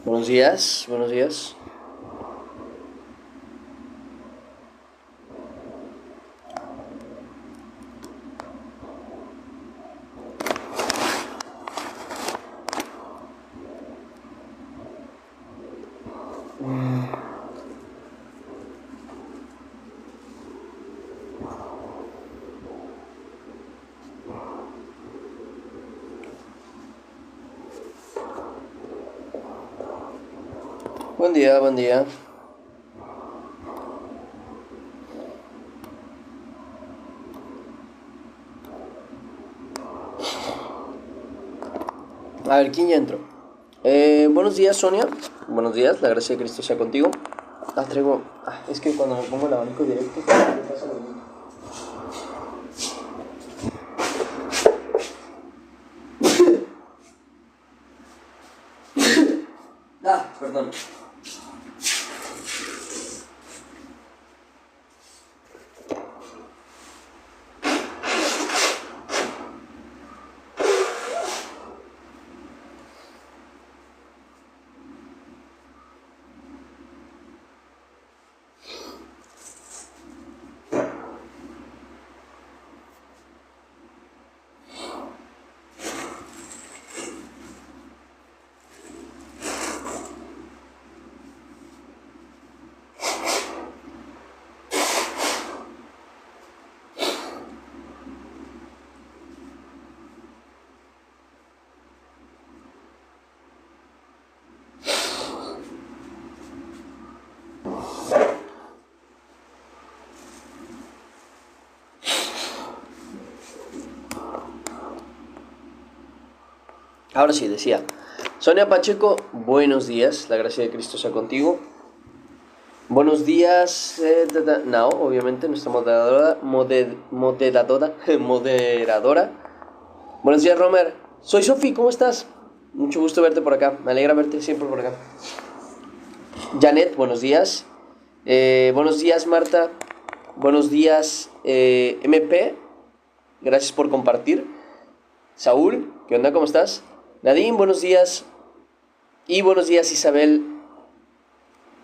Buenos días, buenos días. Buen día, buen día. A ver, ¿quién ya entró? Buenos días, Sonia. Buenos días, la gracia de Cristo sea contigo. Traigo... es que cuando me pongo el abanico directo, ¿qué pasa lo mismo? Perdón. Ahora sí, decía. Sonia Pacheco, buenos días, la gracia de Cristo sea contigo. Buenos días, Nao, obviamente, nuestra moderadora. Buenos días, Romer. Soy Sofi, ¿cómo estás? Mucho gusto verte por acá, me alegra verte siempre por acá. Janet, buenos días. Buenos días, Marta. Buenos días, MP. Gracias por compartir. Saúl, ¿qué onda? ¿Cómo estás? Nadine, buenos días. Y buenos días, Isabel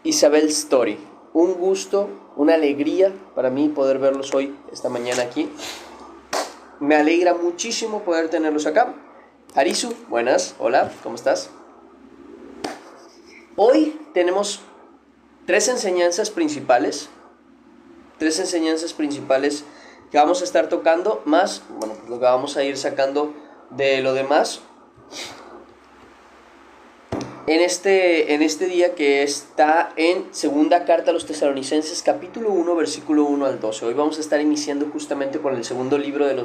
Story. Un gusto, una alegría para mí poder verlos hoy, esta mañana aquí. Me alegra muchísimo poder tenerlos acá. Arisu, buenas, hola, ¿cómo estás? Hoy tenemos tres enseñanzas principales que vamos a estar tocando, más, bueno, lo que vamos a ir sacando de lo demás en este día que está en segunda carta a los Tesalonicenses, capítulo 1, versículo 1 al 12. Hoy vamos a estar iniciando justamente con el segundo libro de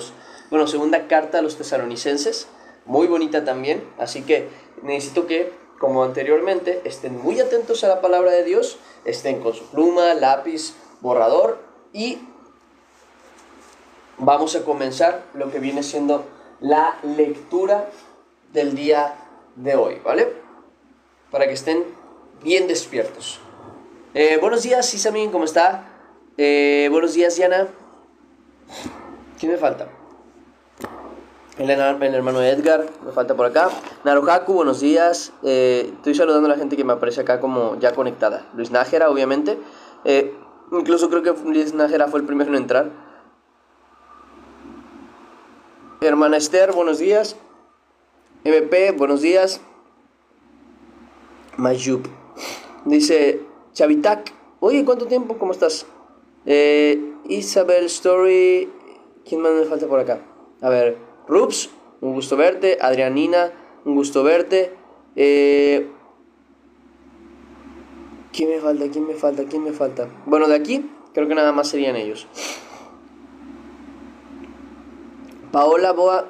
segunda carta a los Tesalonicenses, muy bonita también, así que necesito que, como anteriormente, estén muy atentos a la palabra de Dios, estén con su pluma, lápiz, borrador, y vamos a comenzar lo que viene siendo la lectura del día de hoy, ¿vale? Para que estén bien despiertos. Buenos días, Isamin, ¿cómo está? Buenos días, Diana. ¿Quién me falta? El hermano Edgar, me falta por acá. Naruhaku, buenos días. Estoy saludando a la gente que me aparece acá como ya conectada. Luis Nájera, obviamente. Incluso creo que Luis Nájera fue el primero en entrar. Hermana Esther, buenos días. MP, buenos días. Mayup. Dice Chavitac. Oye, ¿cuánto tiempo? ¿Cómo estás? Isabel Story. ¿Quién más me falta por acá? A ver, Rups, un gusto verte. Adrianina, un gusto verte. ¿Quién me falta? ¿Quién me falta? Bueno, de aquí creo que nada más serían ellos. Paola Boa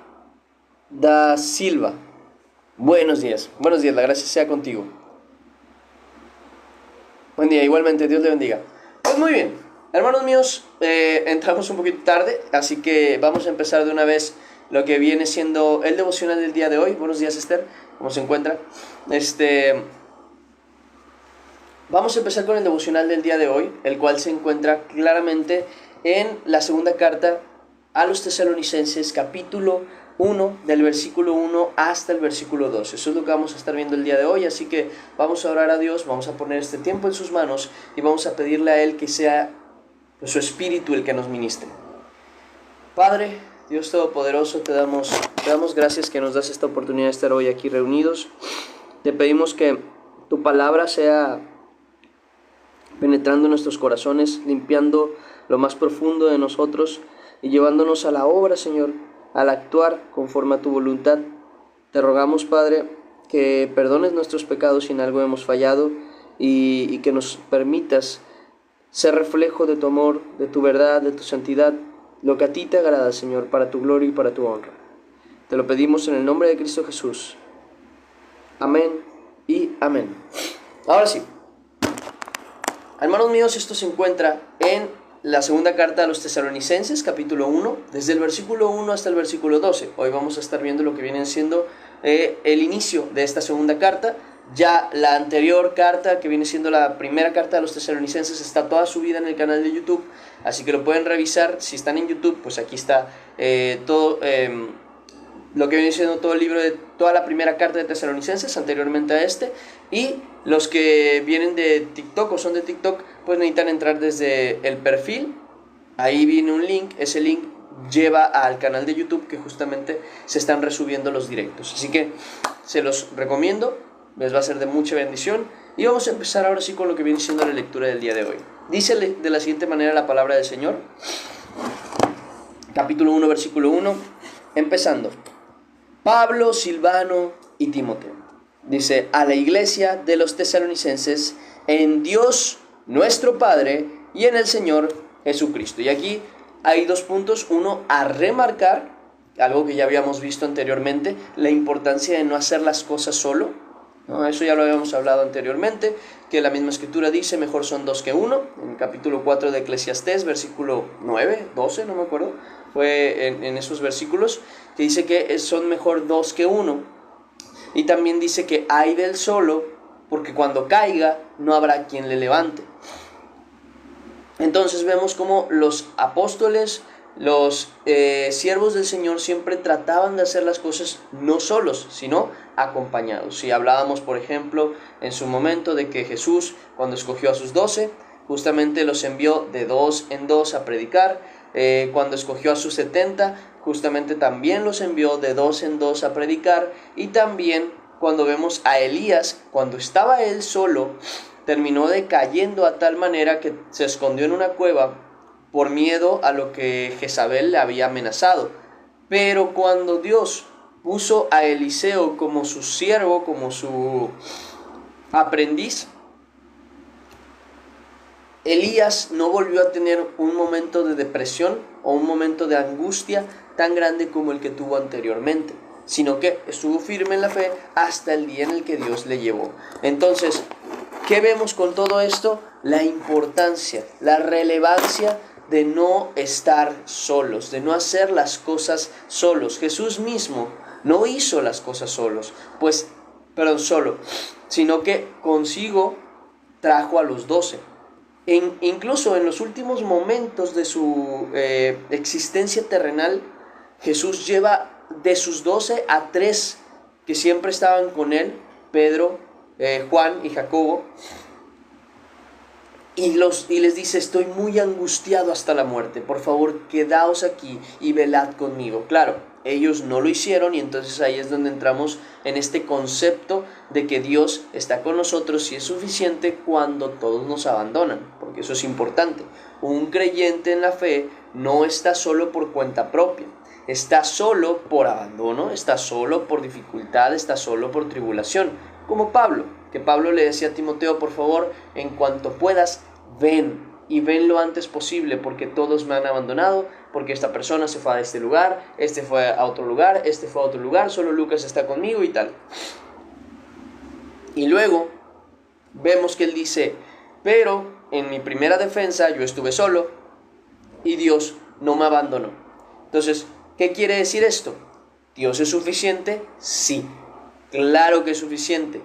da Silva. Buenos días, la gracia sea contigo. Buen día, igualmente, Dios le bendiga. Pues muy bien, hermanos míos, entramos un poquito tarde, así que vamos a empezar de una vez lo que viene siendo el devocional del día de hoy. Buenos días, Esther, ¿cómo se encuentra? Vamos a empezar con el devocional del día de hoy, el cual se encuentra claramente en la segunda carta a los Tesalonicenses, capítulo 1, del versículo 1 hasta el versículo 2. Eso es lo que vamos a estar viendo el día de hoy, así que vamos a orar a Dios, vamos a poner este tiempo en sus manos y vamos a pedirle a Él que sea su Espíritu el que nos ministre. Padre, Dios Todopoderoso, te damos gracias que nos das esta oportunidad de estar hoy aquí reunidos. Te pedimos que tu palabra sea penetrando nuestros corazones, limpiando lo más profundo de nosotros y llevándonos a la obra, Señor, al actuar conforme a tu voluntad. Te rogamos, Padre, que perdones nuestros pecados si en algo hemos fallado y que nos permitas ser reflejo de tu amor, de tu verdad, de tu santidad, lo que a ti te agrada, Señor, para tu gloria y para tu honra. Te lo pedimos en el nombre de Cristo Jesús. Amén y amén. Ahora sí, hermanos míos, esto se encuentra en la segunda carta a los Tesalonicenses, capítulo 1, desde el versículo 1 hasta el versículo 12. Hoy vamos a estar viendo lo que viene siendo el inicio de esta segunda carta. Ya la anterior carta, que viene siendo la primera carta a los Tesalonicenses, está toda subida en el canal de YouTube, así que lo pueden revisar. Si están en YouTube, pues aquí está todo lo que viene siendo todo el libro de toda la primera carta de Tesalonicenses, anteriormente a este. Y los que vienen de TikTok o son de TikTok, pues necesitan entrar desde el perfil. Ahí viene un link, ese link lleva al canal de YouTube, que justamente se están resubiendo los directos. Así que se los recomiendo, les va a ser de mucha bendición. Y vamos a empezar ahora sí con lo que viene siendo la lectura del día de hoy. Dice de la siguiente manera la palabra del Señor. Capítulo 1, versículo 1, empezando. Pablo, Silvano y Timoteo. Dice: a la iglesia de los Tesalonicenses, en Dios nuestro Padre y en el Señor Jesucristo. Y aquí hay dos puntos. Uno, a remarcar, algo que ya habíamos visto anteriormente, la importancia de no hacer las cosas solo, ¿no? Eso ya lo habíamos hablado anteriormente, que la misma escritura dice: mejor son dos que uno. En el capítulo 4 de Eclesiastés, versículo 9, 12, no me acuerdo, fue en esos versículos, que dice que son mejor dos que uno. Y también dice que hay del solo, porque cuando caiga no habrá quien le levante. Entonces vemos como los apóstoles, los siervos del Señor siempre trataban de hacer las cosas no solos, sino acompañados. Si hablábamos, por ejemplo, en su momento de que Jesús, cuando escogió a sus 12, justamente los envió de dos en dos a predicar. Cuando escogió a sus 70, justamente también los envió de dos en dos a predicar. Y también cuando vemos a Elías, cuando estaba él solo, terminó decayendo a tal manera que se escondió en una cueva por miedo a lo que Jezabel le había amenazado. Pero cuando Dios puso a Eliseo como su siervo, como su aprendiz, Elías no volvió a tener un momento de depresión o un momento de angustia tan grande como el que tuvo anteriormente, sino que estuvo firme en la fe hasta el día en el que Dios le llevó. Entonces, ¿qué vemos con todo esto? La importancia, la relevancia de no estar solos, de no hacer las cosas solos. Jesús mismo no hizo las cosas solo, sino que consigo trajo a los 12. Incluso en los últimos momentos de su existencia terrenal, Jesús lleva de sus 12 a 3 que siempre estaban con él: Pedro, Juan y Jacobo. Y les dice: estoy muy angustiado hasta la muerte, por favor quedaos aquí y velad conmigo. Claro, ellos no lo hicieron, y entonces ahí es donde entramos en este concepto de que Dios está con nosotros y es suficiente cuando todos nos abandonan, porque eso es importante. Un creyente en la fe no está solo por cuenta propia. está solo por abandono, está solo por dificultad, está solo por tribulación, como Pablo, que Pablo le decía a Timoteo, por favor, en cuanto puedas, ven, y ven lo antes posible, porque todos me han abandonado, porque esta persona se fue a este lugar, este fue a otro lugar, este fue a otro lugar, solo Lucas está conmigo y tal. Y luego vemos que él dice, pero en mi primera defensa yo estuve solo y Dios no me abandonó. Entonces, ¿qué quiere decir esto? ¿Dios es suficiente? Sí, claro que es suficiente.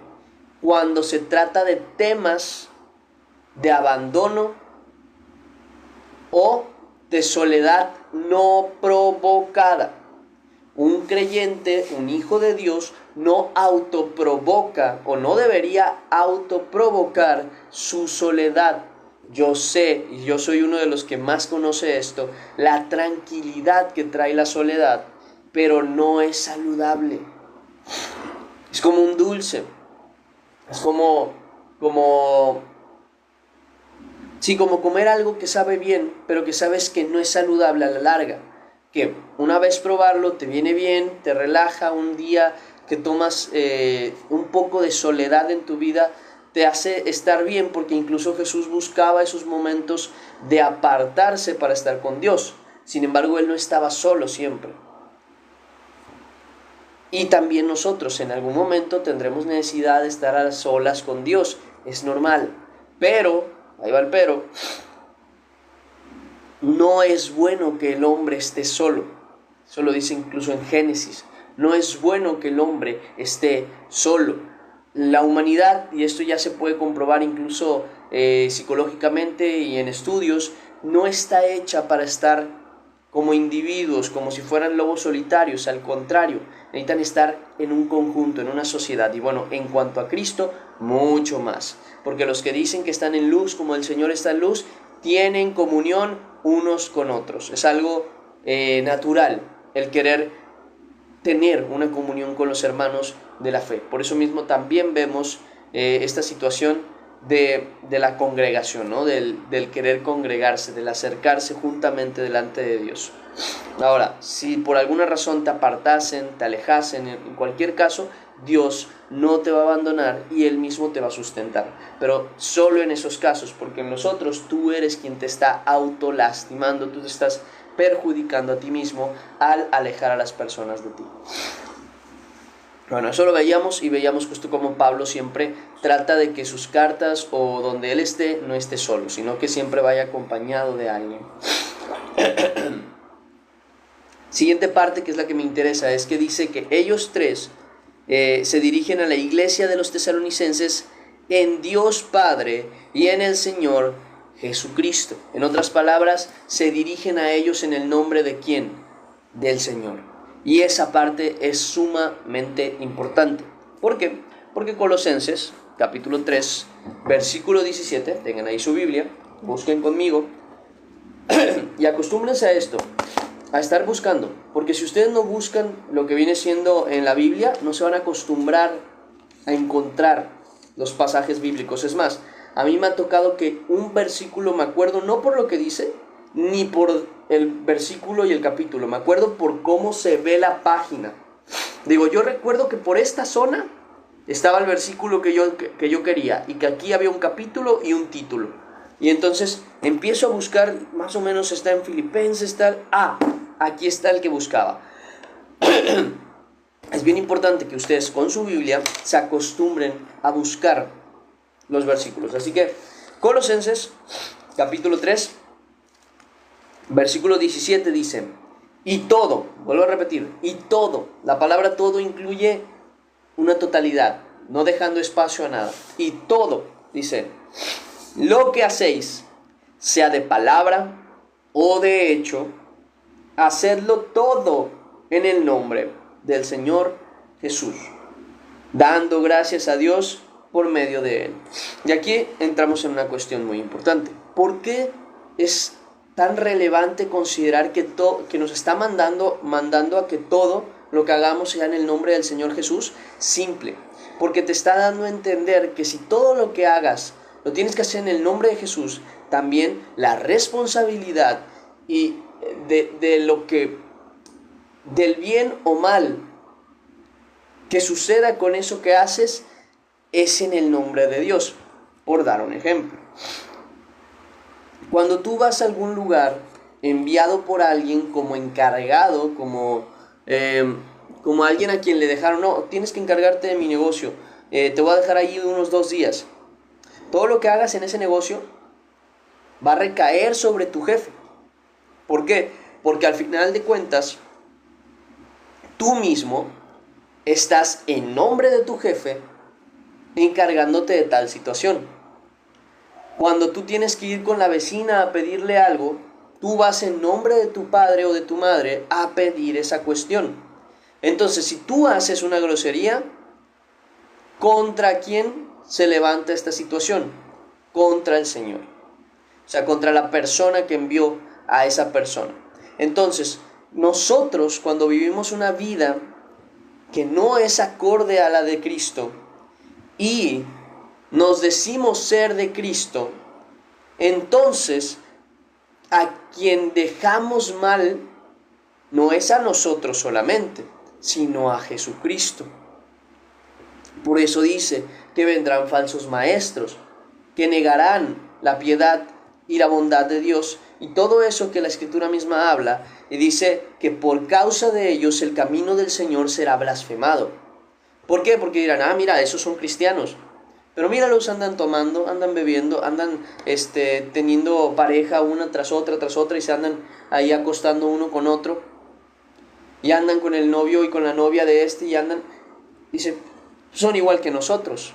Cuando se trata de temas de abandono o de soledad no provocada. Un creyente, un hijo de Dios, no autoprovoca o no debería autoprovocar su soledad. Yo sé, y yo soy uno de los que más conoce esto, la tranquilidad que trae la soledad, pero no es saludable. Es como un dulce, es como comer algo que sabe bien, pero que sabes que no es saludable a la larga. Que una vez probarlo te viene bien, te relaja, un día que tomas un poco de soledad en tu vida, te hace estar bien, porque incluso Jesús buscaba esos momentos de apartarse para estar con Dios. Sin embargo, Él no estaba solo siempre. Y también nosotros en algún momento tendremos necesidad de estar a solas con Dios, es normal. Pero, ahí va el pero, no es bueno que el hombre esté solo. Eso lo dice incluso en Génesis. No es bueno que el hombre esté solo. La humanidad, y esto ya se puede comprobar incluso psicológicamente y en estudios, no está hecha para estar como individuos, como si fueran lobos solitarios. Al contrario, necesitan estar en un conjunto, en una sociedad. Y bueno, en cuanto a Cristo, mucho más. Porque los que dicen que están en luz, como el Señor está en luz, tienen comunión unos con otros. Es algo natural el querer tener una comunión con los hermanos de la fe. Por eso mismo también vemos esta situación de la congregación, ¿no? Del querer congregarse, del acercarse juntamente delante de Dios. Ahora, si por alguna razón te apartasen, te alejasen, en cualquier caso, Dios no te va a abandonar y Él mismo te va a sustentar. Pero solo en esos casos, porque en los otros tú eres quien te está autolastimando, tú te estás perjudicando a ti mismo al alejar a las personas de ti. Bueno, eso lo veíamos y veíamos justo como Pablo siempre trata de que sus cartas o donde él esté no esté solo, sino que siempre vaya acompañado de alguien. Siguiente parte, que es la que me interesa, es que dice que ellos tres se dirigen a la iglesia de los tesalonicenses en Dios Padre y en el Señor Jesucristo. En otras palabras, se dirigen a ellos en el nombre de ¿quién? Del Señor. Y esa parte es sumamente importante. ¿Por qué? Porque Colosenses, capítulo 3, versículo 17, tengan ahí su Biblia, busquen conmigo, y acostúmbrense a esto, a estar buscando, porque si ustedes no buscan lo que viene siendo en la Biblia, no se van a acostumbrar a encontrar los pasajes bíblicos. Es más, a mí me ha tocado que un versículo me acuerdo no por lo que dice, ni por el versículo y el capítulo, me acuerdo por cómo se ve la página. Digo, yo recuerdo que por esta zona estaba el versículo que yo quería, y que aquí había un capítulo y un título. Y entonces empiezo a buscar, más o menos está en Filipenses, tal, aquí está el que buscaba. Es bien importante que ustedes con su Biblia se acostumbren a buscar los versículos. Así que Colosenses, capítulo 3, versículo 17 dice, y todo, vuelvo a repetir, y todo, la palabra todo incluye una totalidad, no dejando espacio a nada. Y todo, dice, lo que hacéis, sea de palabra o de hecho, hacedlo todo en el nombre del Señor Jesús, dando gracias a Dios por medio de Él. Y aquí entramos en una cuestión muy importante. ¿Por qué es tan relevante considerar que nos está mandando a que todo lo que hagamos sea en el nombre del Señor Jesús? Simple, porque te está dando a entender que si todo lo que hagas lo tienes que hacer en el nombre de Jesús, también la responsabilidad y de lo que del bien o mal que suceda con eso que haces es en el nombre de Dios. Por dar un ejemplo, cuando tú vas a algún lugar enviado por alguien como encargado, como alguien a quien le dejaron, no, tienes que encargarte de mi negocio, te voy a dejar ahí unos 2 días. Todo lo que hagas en ese negocio va a recaer sobre tu jefe. ¿Por qué? Porque al final de cuentas, tú mismo estás en nombre de tu jefe encargándote de tal situación. Cuando tú tienes que ir con la vecina a pedirle algo, tú vas en nombre de tu padre o de tu madre a pedir esa cuestión. Entonces, si tú haces una grosería, ¿contra quién se levanta esta situación? Contra el Señor. O sea, contra la persona que envió a esa persona. Entonces, nosotros cuando vivimos una vida que no es acorde a la de Cristo y nos decimos ser de Cristo, entonces a quien dejamos mal no es a nosotros solamente, sino a Jesucristo. Por eso dice que vendrán falsos maestros, que negarán la piedad y la bondad de Dios, y todo eso que la Escritura misma habla, y dice que por causa de ellos el camino del Señor será blasfemado. ¿Por qué? Porque dirán, mira, esos son cristianos. Pero míralos, andan tomando, andan bebiendo, andan teniendo pareja una tras otra, y se andan ahí acostando uno con otro. Y andan con el novio y con la novia de y andan, dice, son igual que nosotros.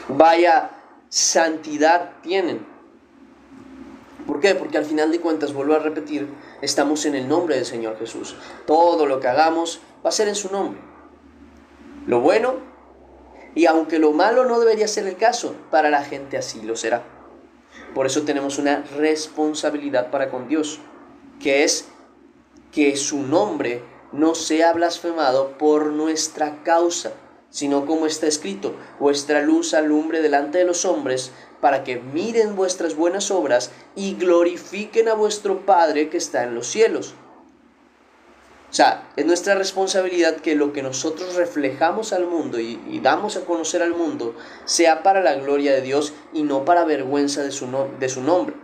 Vaya santidad tienen. ¿Por qué? Porque al final de cuentas, vuelvo a repetir, estamos en el nombre del Señor Jesús. Todo lo que hagamos va a ser en su nombre. Lo bueno, y aunque lo malo no debería ser el caso, para la gente así lo será. Por eso tenemos una responsabilidad para con Dios, que es que su nombre no sea blasfemado por nuestra causa, sino como está escrito, vuestra luz alumbre delante de los hombres, para que miren vuestras buenas obras y glorifiquen a vuestro Padre que está en los cielos. O sea, es nuestra responsabilidad que lo que nosotros reflejamos al mundo y damos a conocer al mundo sea para la gloria de Dios y no para vergüenza de su nombre.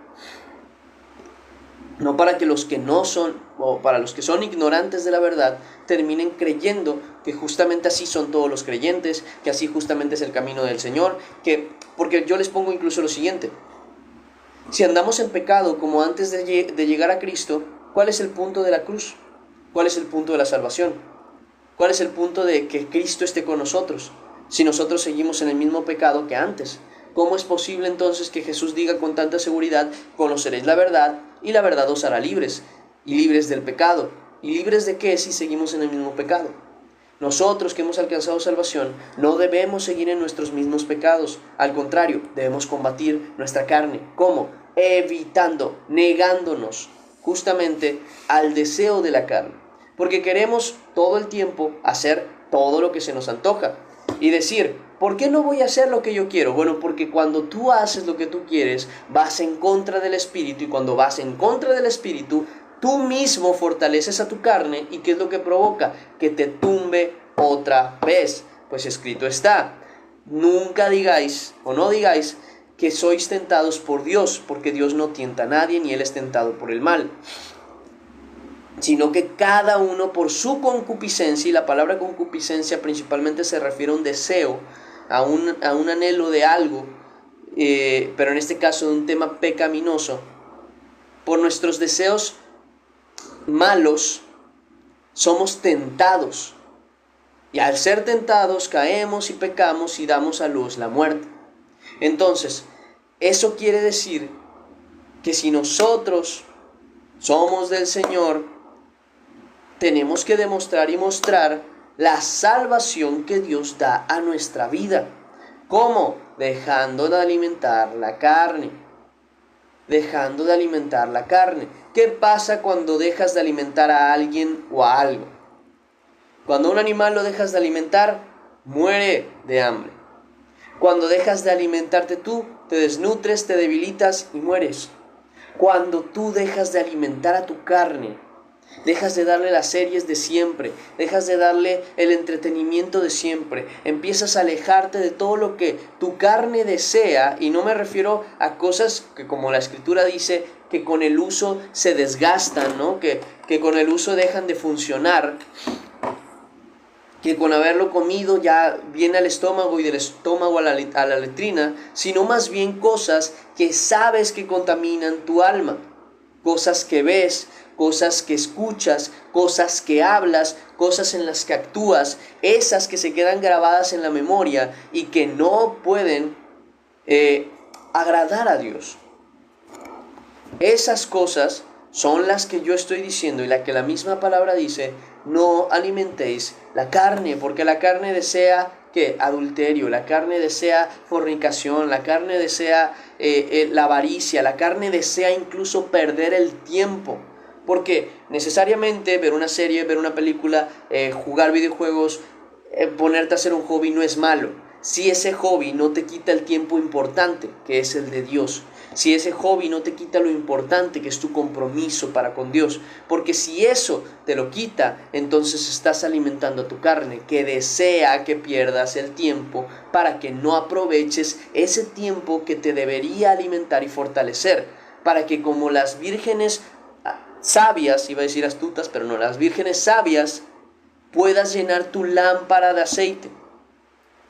No para que los que no son, o para los que son ignorantes de la verdad, terminen creyendo que justamente así son todos los creyentes, que así justamente es el camino del Señor, porque yo les pongo incluso lo siguiente. Si andamos en pecado como antes de llegar a Cristo, ¿cuál es el punto de la cruz? ¿Cuál es el punto de la salvación? ¿Cuál es el punto de que Cristo esté con nosotros? Si nosotros seguimos en el mismo pecado que antes, ¿cómo es posible entonces que Jesús diga con tanta seguridad, conoceréis la verdad y la verdad os hará libres? Y libres del pecado. ¿Y libres de qué si seguimos en el mismo pecado? Nosotros que hemos alcanzado salvación no debemos seguir en nuestros mismos pecados. Al contrario, debemos combatir nuestra carne. ¿Cómo? Evitando, negándonos justamente al deseo de la carne, porque queremos todo el tiempo hacer todo lo que se nos antoja y decir, ¿por qué no voy a hacer lo que yo quiero? Bueno, porque cuando tú haces lo que tú quieres, vas en contra del Espíritu, y cuando vas en contra del Espíritu, tú mismo fortaleces a tu carne, y ¿qué es lo que provoca? Que te tumbe otra vez. Pues escrito está, nunca digáis o no digáis que sois tentados por Dios, porque Dios no tienta a nadie, ni Él es tentado por el mal, sino que cada uno por su concupiscencia, y la palabra concupiscencia principalmente se refiere a un deseo, a un anhelo de algo, pero en este caso de un tema pecaminoso, por nuestros deseos malos somos tentados, y al ser tentados caemos y pecamos y damos a luz la muerte. Entonces, eso quiere decir que si nosotros somos del Señor, tenemos que demostrar y mostrar la salvación que Dios da a nuestra vida. ¿Cómo? Dejando de alimentar la carne. Dejando de alimentar la carne. ¿Qué pasa cuando dejas de alimentar a alguien o a algo? Cuando un animal lo dejas de alimentar, muere de hambre. Cuando dejas de alimentarte tú, te desnutres, te debilitas y mueres. Cuando tú dejas de alimentar a tu carne, Dejas de darle las series de siempre, dejas de darle el entretenimiento de siempre, empiezas a alejarte de todo lo que tu carne desea, y no me refiero a cosas que, como la Escritura dice, que con el uso se desgastan, ¿no? Que con el uso dejan de funcionar, que con haberlo comido ya viene al estómago y del estómago a la letrina, sino más bien cosas que sabes que contaminan tu alma, cosas que ves, cosas que escuchas, cosas que hablas, cosas en las que actúas, esas que se quedan grabadas en la memoria y que no pueden agradar a Dios. Esas cosas son las que yo estoy diciendo y la que la misma palabra dice: no alimentéis la carne, porque la carne desea ¿qué? Adulterio, la carne desea fornicación, la carne desea la avaricia, la carne desea incluso perder el tiempo. Porque necesariamente ver una serie, ver una película, jugar videojuegos, ponerte a hacer un hobby no es malo. Si ese hobby no te quita el tiempo importante, que es el de Dios. Si ese hobby no te quita lo importante, que es tu compromiso para con Dios. Porque si eso te lo quita, entonces estás alimentando a tu carne, que desea que pierdas el tiempo para que no aproveches ese tiempo que te debería alimentar y fortalecer. Para que, como las vírgenes sabias, iba a decir astutas, pero no, las vírgenes sabias, puedas llenar tu lámpara de aceite,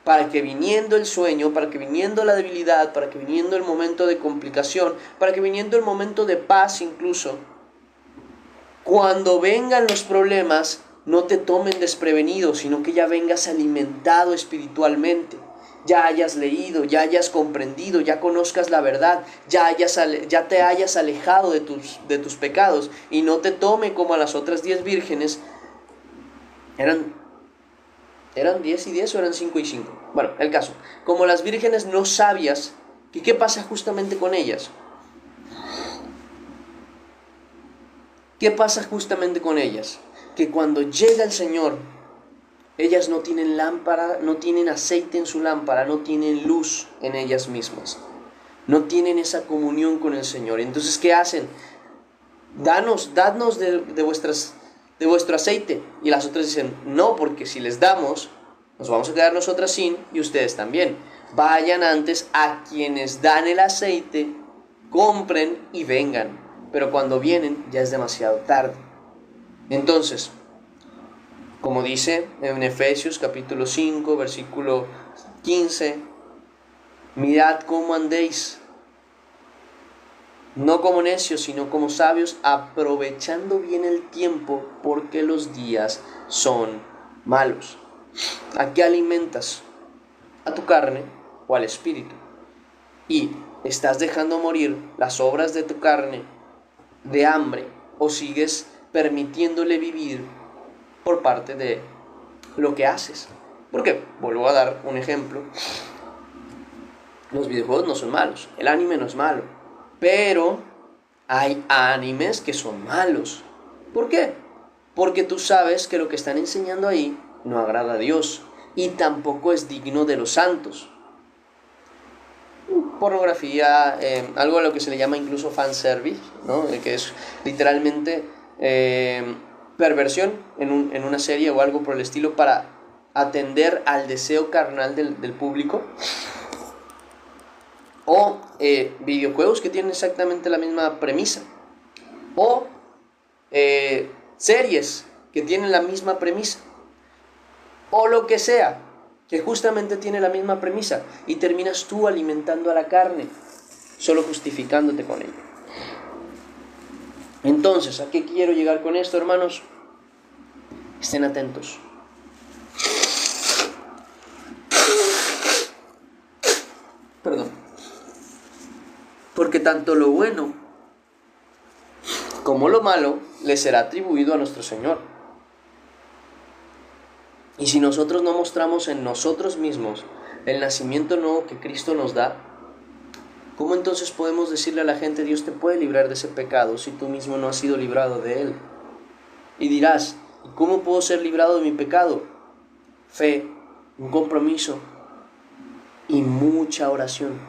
para que viniendo el sueño, para que viniendo la debilidad, para que viniendo el momento de complicación, para que viniendo el momento de paz incluso, cuando vengan los problemas, no te tomen desprevenido, sino que ya vengas alimentado espiritualmente. Ya hayas leído, ya hayas comprendido, ya conozcas la verdad, ya te hayas alejado de tus pecados, y no te tome como a las otras 10 vírgenes. ¿Eran 10 y 10 o eran 5 y 5? Bueno, el caso, como las vírgenes no sabias, ¿qué pasa justamente con ellas? ¿Qué pasa justamente con ellas? Que cuando llega el Señor, ellas no tienen lámpara, no tienen aceite en su lámpara, no tienen luz en ellas mismas. No tienen esa comunión con el Señor. Entonces, ¿qué hacen? Dadnos de vuestro aceite. Y las otras dicen: no, porque si les damos, nos vamos a quedar nosotras sin, y ustedes también. Vayan antes a quienes dan el aceite, compren y vengan. Pero cuando vienen ya es demasiado tarde. Entonces, como dice en Efesios capítulo 5, versículo 15, mirad cómo andéis, no como necios, sino como sabios, aprovechando bien el tiempo, porque los días son malos. ¿A qué alimentas? ¿A tu carne o al espíritu? Y estás dejando morir las obras de tu carne de hambre, o sigues permitiéndole vivir por parte de lo que haces. Porque, vuelvo a dar un ejemplo, los videojuegos no son malos, el anime no es malo, pero hay animes que son malos. ¿Por qué? Porque tú sabes que lo que están enseñando ahí no agrada a Dios y tampoco es digno de los santos. Pornografía, algo a lo que se le llama incluso fanservice, ¿no? Que es literalmente perversión en una serie o algo por el estilo para atender al deseo carnal del público. O videojuegos que tienen exactamente la misma premisa. O series que tienen la misma premisa. O lo que sea, que justamente tiene la misma premisa, y terminas tú alimentando a la carne, solo justificándote con ello. Entonces, ¿a qué quiero llegar con esto, hermanos? Estén atentos. Perdón. Porque tanto lo bueno como lo malo le será atribuido a nuestro Señor. Y si nosotros no mostramos en nosotros mismos el nacimiento nuevo que Cristo nos da, ¿cómo entonces podemos decirle a la gente: Dios te puede librar de ese pecado, si tú mismo no has sido librado de él? Y dirás: ¿y cómo puedo ser librado de mi pecado? Fe, un compromiso y mucha oración.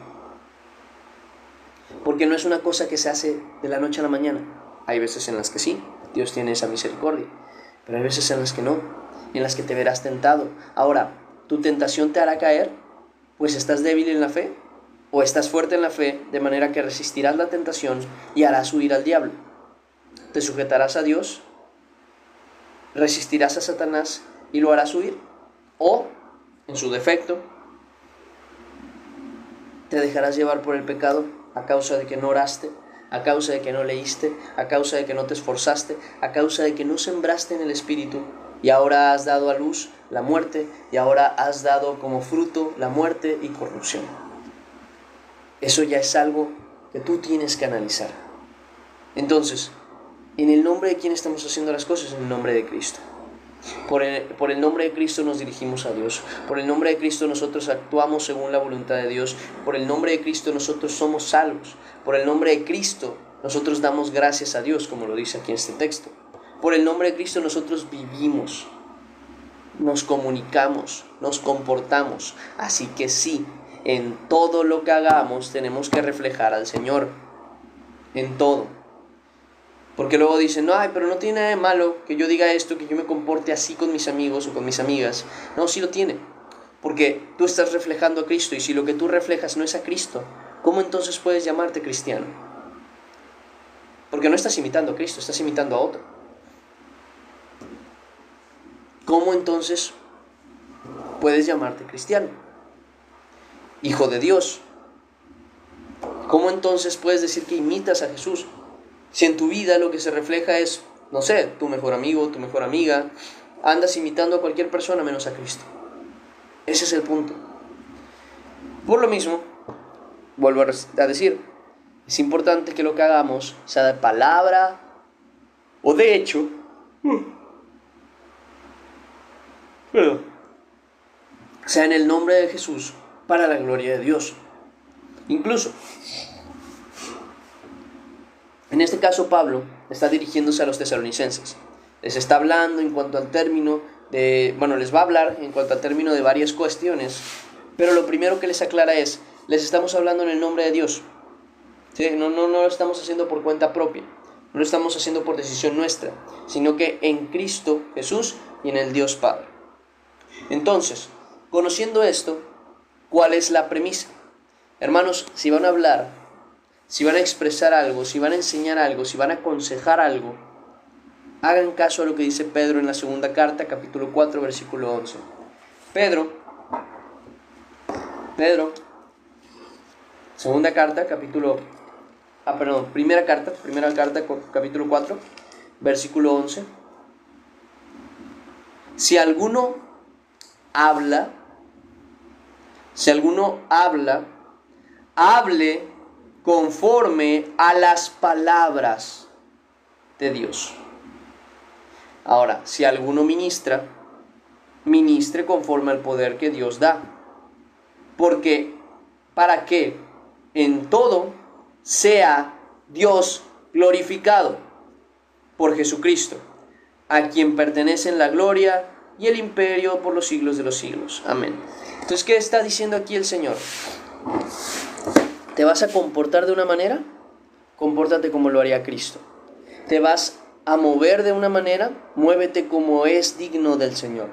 Porque no es una cosa que se hace de la noche a la mañana. Hay veces en las que sí, Dios tiene esa misericordia. Pero hay veces en las que no, en las que te verás tentado. Ahora, ¿tu tentación te hará caer? Pues estás débil en la fe, o estás fuerte en la fe, de manera que resistirás la tentación y harás huir al diablo. Te sujetarás a Dios, resistirás a Satanás y lo harás huir. O, en su defecto, te dejarás llevar por el pecado a causa de que no oraste, a causa de que no leíste, a causa de que no te esforzaste, a causa de que no sembraste en el Espíritu, y ahora has dado a luz la muerte, y ahora has dado como fruto la muerte y corrupción. Eso ya es algo que tú tienes que analizar. Entonces, ¿en el nombre de quién estamos haciendo las cosas? En el nombre de Cristo. Por el nombre de Cristo nos dirigimos a Dios. Por el nombre de Cristo nosotros actuamos según la voluntad de Dios. Por el nombre de Cristo nosotros somos salvos. Por el nombre de Cristo nosotros damos gracias a Dios, como lo dice aquí en este texto. Por el nombre de Cristo nosotros vivimos, nos comunicamos, nos comportamos. Así que sí, en todo lo que hagamos tenemos que reflejar al Señor. En todo. Porque luego dicen, no, pero no tiene nada de malo que yo diga esto, que yo me comporte así con mis amigos o con mis amigas. No, sí lo tiene. Porque tú estás reflejando a Cristo, y si lo que tú reflejas no es a Cristo, ¿cómo entonces puedes llamarte cristiano? Porque no estás imitando a Cristo, estás imitando a otro. ¿Cómo entonces puedes llamarte cristiano? Hijo de Dios. ¿Cómo entonces puedes decir que imitas a Jesús? Si en tu vida lo que se refleja es, no sé, tu mejor amigo, tu mejor amiga, andas imitando a cualquier persona menos a Cristo. Ese es el punto. Por lo mismo, vuelvo a decir, es importante que lo que hagamos sea de palabra o de hecho, sea en el nombre de Jesús, para la gloria de Dios. Incluso, en este caso Pablo está dirigiéndose a los tesalonicenses. Les está hablando en cuanto al término de, les va a hablar en cuanto al término de varias cuestiones, pero lo primero que les aclara es, les estamos hablando en el nombre de Dios. ¿Sí? No lo estamos haciendo por cuenta propia, no lo estamos haciendo por decisión nuestra, sino que en Cristo Jesús y en el Dios Padre. Entonces, conociendo esto, ¿cuál es la premisa? Hermanos, si van a hablar, si van a expresar algo, si van a enseñar algo, si van a aconsejar algo, hagan caso a lo que dice Pedro en la segunda carta, capítulo 4, versículo 11. Segunda carta, primera carta, capítulo 4, versículo 11. Si alguno habla, hable conforme a las palabras de Dios. Ahora, si alguno ministre conforme al poder que Dios da. Porque, para que en todo sea Dios glorificado por Jesucristo, a quien pertenecen la gloria y el imperio por los siglos de los siglos. Amén. Entonces, ¿qué está diciendo aquí el Señor? ¿Te vas a comportar de una manera? Compórtate como lo haría Cristo. ¿Te vas a mover de una manera? Muévete como es digno del Señor.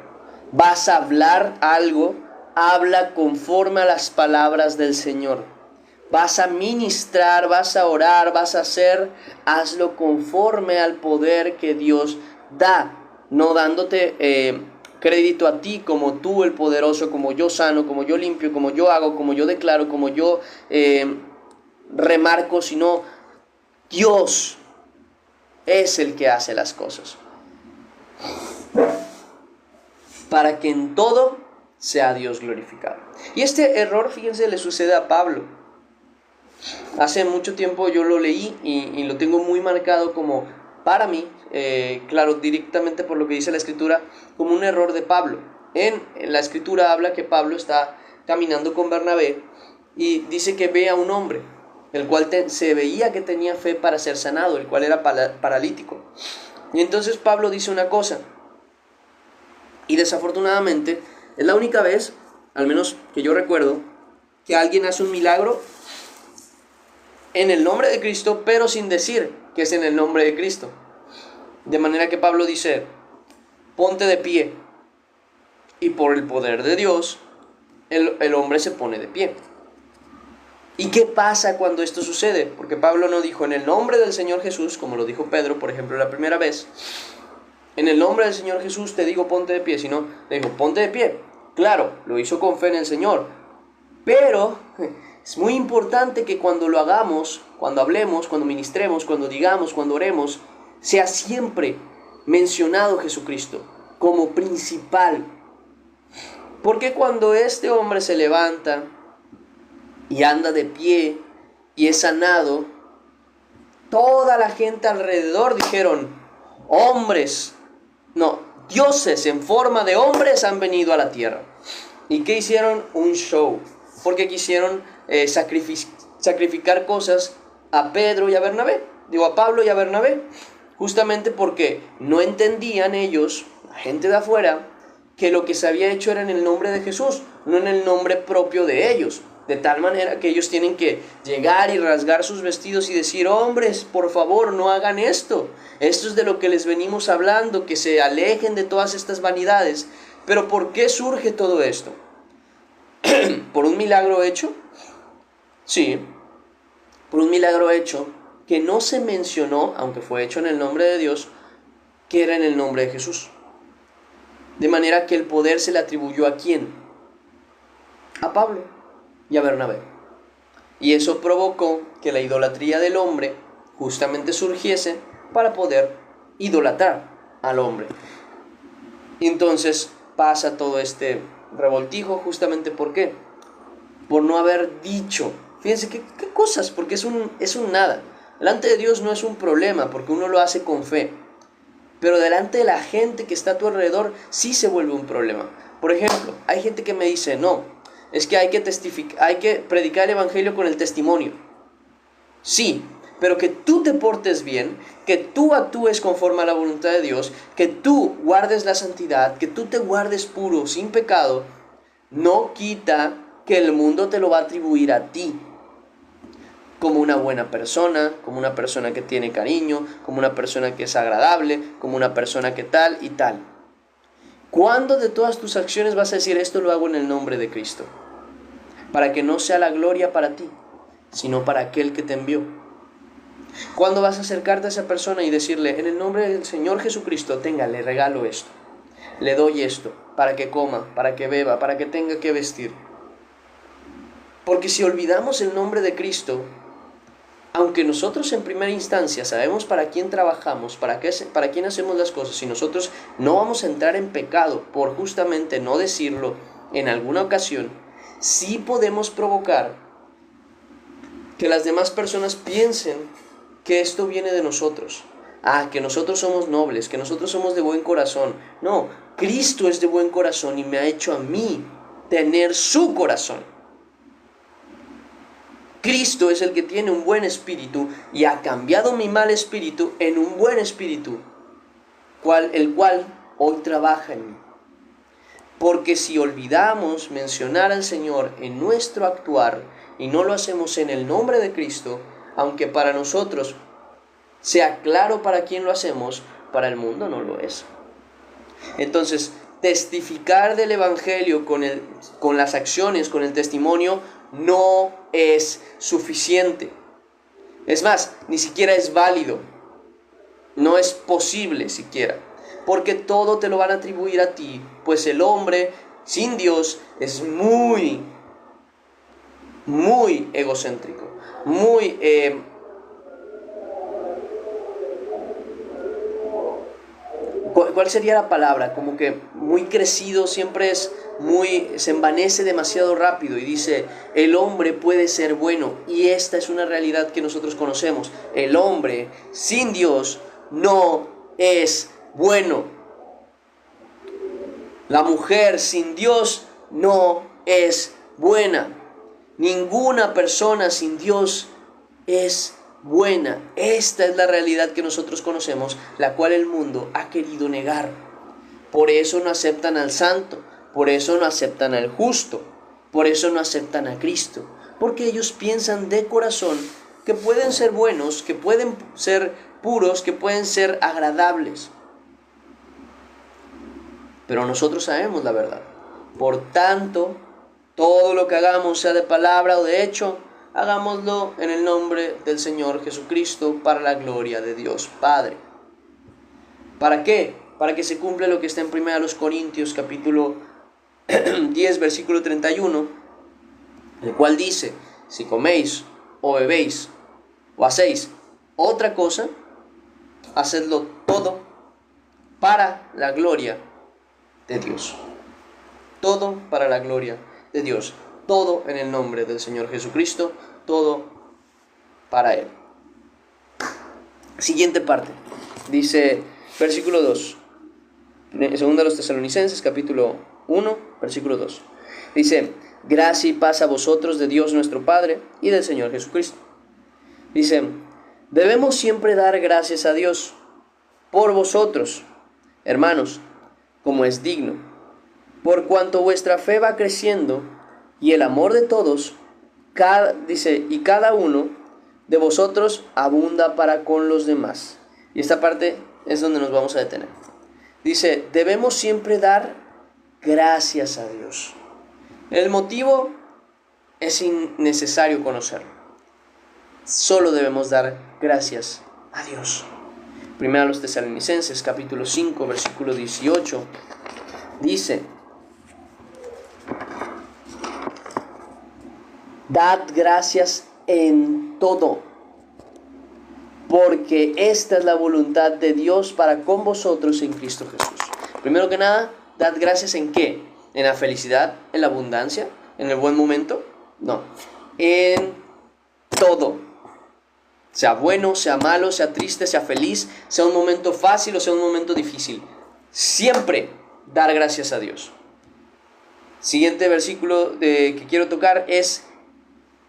¿Vas a hablar algo? Habla conforme a las palabras del Señor. ¿Vas a ministrar? ¿Vas a orar? ¿Vas a hacer? Hazlo conforme al poder que Dios da, no dándote crédito a ti como tú el poderoso, como yo sano, como yo limpio, como yo hago, como yo declaro, como yo remarco, sino Dios es el que hace las cosas. Para que en todo sea Dios glorificado. Y este error, fíjense, le sucede a Pablo. Hace mucho tiempo yo lo leí y lo tengo muy marcado como, para mí, claro, directamente por lo que dice la Escritura, como un error de Pablo. En la Escritura habla que Pablo está caminando con Bernabé y dice que ve a un hombre, el cual se veía que tenía fe para ser sanado, el cual era paralítico. Y entonces Pablo dice una cosa, y desafortunadamente es la única vez, al menos que yo recuerdo, que alguien hace un milagro en el nombre de Cristo, pero sin decir que es en el nombre de Cristo. De manera que Pablo dice, ponte de pie. Y por el poder de Dios, el hombre se pone de pie. ¿Y qué pasa cuando esto sucede? Porque Pablo no dijo en el nombre del Señor Jesús, como lo dijo Pedro, por ejemplo, la primera vez. En el nombre del Señor Jesús te digo ponte de pie, sino le dijo ponte de pie. Claro, lo hizo con fe en el Señor. Pero es muy importante que cuando lo hagamos, cuando hablemos, cuando ministremos, cuando digamos, cuando oremos, sea siempre mencionado Jesucristo como principal. Porque cuando este hombre se levanta y anda de pie y es sanado, toda la gente alrededor dijeron, dioses en forma de hombres han venido a la tierra. ¿Y qué hicieron? Un show. Porque quisieron sacrificar cosas a Pedro y a Bernabé. A Pablo y a Bernabé. Justamente porque no entendían ellos, la gente de afuera, que lo que se había hecho era en el nombre de Jesús, no en el nombre propio de ellos. De tal manera que ellos tienen que llegar y rasgar sus vestidos y decir, hombres, por favor, no hagan esto. Esto es de lo que les venimos hablando, que se alejen de todas estas vanidades. Pero ¿por qué surge todo esto? ¿Por un milagro hecho? Sí, por un milagro hecho que no se mencionó, aunque fue hecho en el nombre de Dios, que era en el nombre de Jesús. De manera que el poder se le atribuyó ¿a quién? A Pablo y a Bernabé. Y eso provocó que la idolatría del hombre justamente surgiese para poder idolatrar al hombre. Y entonces pasa todo este revoltijo justamente ¿por qué? Por no haber dicho. Fíjense qué cosas, porque es un nada. Delante de Dios no es un problema, porque uno lo hace con fe. Pero delante de la gente que está a tu alrededor, sí se vuelve un problema. Por ejemplo, hay gente que me dice, no, es que hay que predicar el evangelio con el testimonio. Sí, pero que tú te portes bien, que tú actúes conforme a la voluntad de Dios, que tú guardes la santidad, que tú te guardes puro, sin pecado, no quita que el mundo te lo va a atribuir a ti. Como una buena persona, como una persona que tiene cariño, como una persona que es agradable, como una persona que tal y tal. ¿Cuándo de todas tus acciones vas a decir esto lo hago en el nombre de Cristo? Para que no sea la gloria para ti, sino para aquel que te envió. ¿Cuándo vas a acercarte a esa persona y decirle, en el nombre del Señor Jesucristo, le regalo esto, le doy esto, para que coma, para que beba, para que tenga que vestir? Porque si olvidamos el nombre de Cristo, aunque nosotros en primera instancia sabemos para quién trabajamos, para quién hacemos las cosas, y nosotros no vamos a entrar en pecado por justamente no decirlo en alguna ocasión, sí podemos provocar que las demás personas piensen que esto viene de nosotros. Que nosotros somos nobles, que nosotros somos de buen corazón. No, Cristo es de buen corazón y me ha hecho a mí tener su corazón. Cristo es el que tiene un buen espíritu y ha cambiado mi mal espíritu en un buen espíritu, el cual hoy trabaja en mí. Porque si olvidamos mencionar al Señor en nuestro actuar y no lo hacemos en el nombre de Cristo, aunque para nosotros sea claro para quién lo hacemos, para el mundo no lo es. Entonces, testificar del Evangelio con las acciones, con el testimonio, no es suficiente. Es más, ni siquiera es válido. No es posible siquiera. Porque todo te lo van a atribuir a ti. Pues el hombre sin Dios es muy egocéntrico. ¿Cuál sería la palabra? Como que muy crecido, siempre se envanece demasiado rápido y dice, el hombre puede ser bueno, y esta es una realidad que nosotros conocemos. El hombre sin Dios no es bueno. La mujer sin Dios no es buena. Ninguna persona sin Dios es buena. Esta es la realidad que nosotros conocemos, la cual el mundo ha querido negar. Por eso no aceptan al santo, por eso no aceptan al justo, por eso no aceptan a Cristo, porque ellos piensan de corazón que pueden ser buenos, que pueden ser puros, que pueden ser agradables. Pero nosotros sabemos la verdad. Por tanto, todo lo que hagamos, sea de palabra o de hecho, hagámoslo en el nombre del Señor Jesucristo, para la gloria de Dios Padre. ¿Para qué? Para que se cumpla lo que está en 1 Corintios capítulo 10, versículo 31, el cual dice: si coméis o bebéis o hacéis otra cosa, hacedlo todo para la gloria de Dios. Todo para la gloria de Dios. Todo en el nombre del Señor Jesucristo. Todo para Él. Siguiente parte. Dice, versículo 2. Segunda a los Tesalonicenses, capítulo 1, versículo 2. Dice: gracia y paz a vosotros de Dios nuestro Padre y del Señor Jesucristo. Dice: debemos siempre dar gracias a Dios por vosotros, hermanos, como es digno, por cuanto vuestra fe va creciendo y el amor de todos, y cada uno de vosotros abunda para con los demás. Y esta parte es donde nos vamos a detener. Dice, debemos siempre dar gracias a Dios. El motivo es innecesario conocerlo. Solo debemos dar gracias a Dios. Primero a los Tesalonicenses, capítulo 5, versículo 18, dice: dad gracias en todo, porque esta es la voluntad de Dios para con vosotros en Cristo Jesús. Primero que nada, dad gracias ¿en qué? ¿En la felicidad? ¿En la abundancia? ¿En el buen momento? No, en todo. Sea bueno, sea malo, sea triste, sea feliz, sea un momento fácil o sea un momento difícil. Siempre dar gracias a Dios. Siguiente versículo que quiero tocar es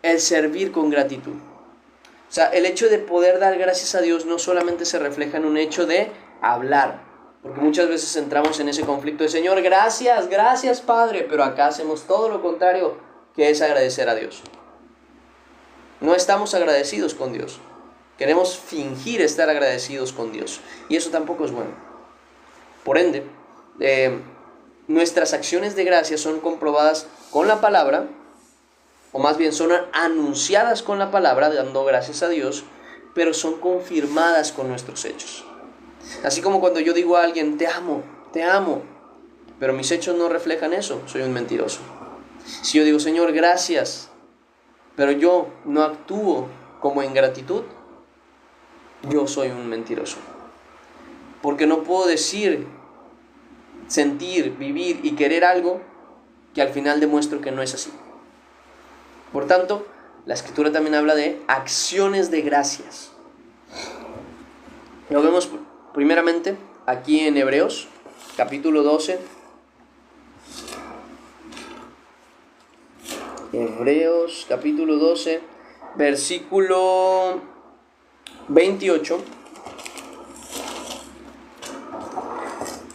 el servir con gratitud. O sea, el hecho de poder dar gracias a Dios no solamente se refleja en un hecho de hablar, porque muchas veces entramos en ese conflicto de Señor, gracias, gracias Padre, pero acá hacemos todo lo contrario, que es agradecer a Dios. No estamos agradecidos con Dios. Queremos fingir estar agradecidos con Dios, y eso tampoco es bueno. Por ende, nuestras acciones de gracia son comprobadas con la palabra, o más bien son anunciadas con la palabra, dando gracias a Dios, pero son confirmadas con nuestros hechos. Así como cuando yo digo a alguien, te amo, pero mis hechos no reflejan eso, soy un mentiroso. Si yo digo, Señor, gracias, pero yo no actúo como en gratitud, yo soy un mentiroso. Porque no puedo decir, sentir, vivir y querer algo que al final demuestro que no es así. Por tanto, la Escritura también habla de acciones de gracias. Lo vemos primeramente aquí en Hebreos, capítulo 12. Hebreos, capítulo 12, versículo 28,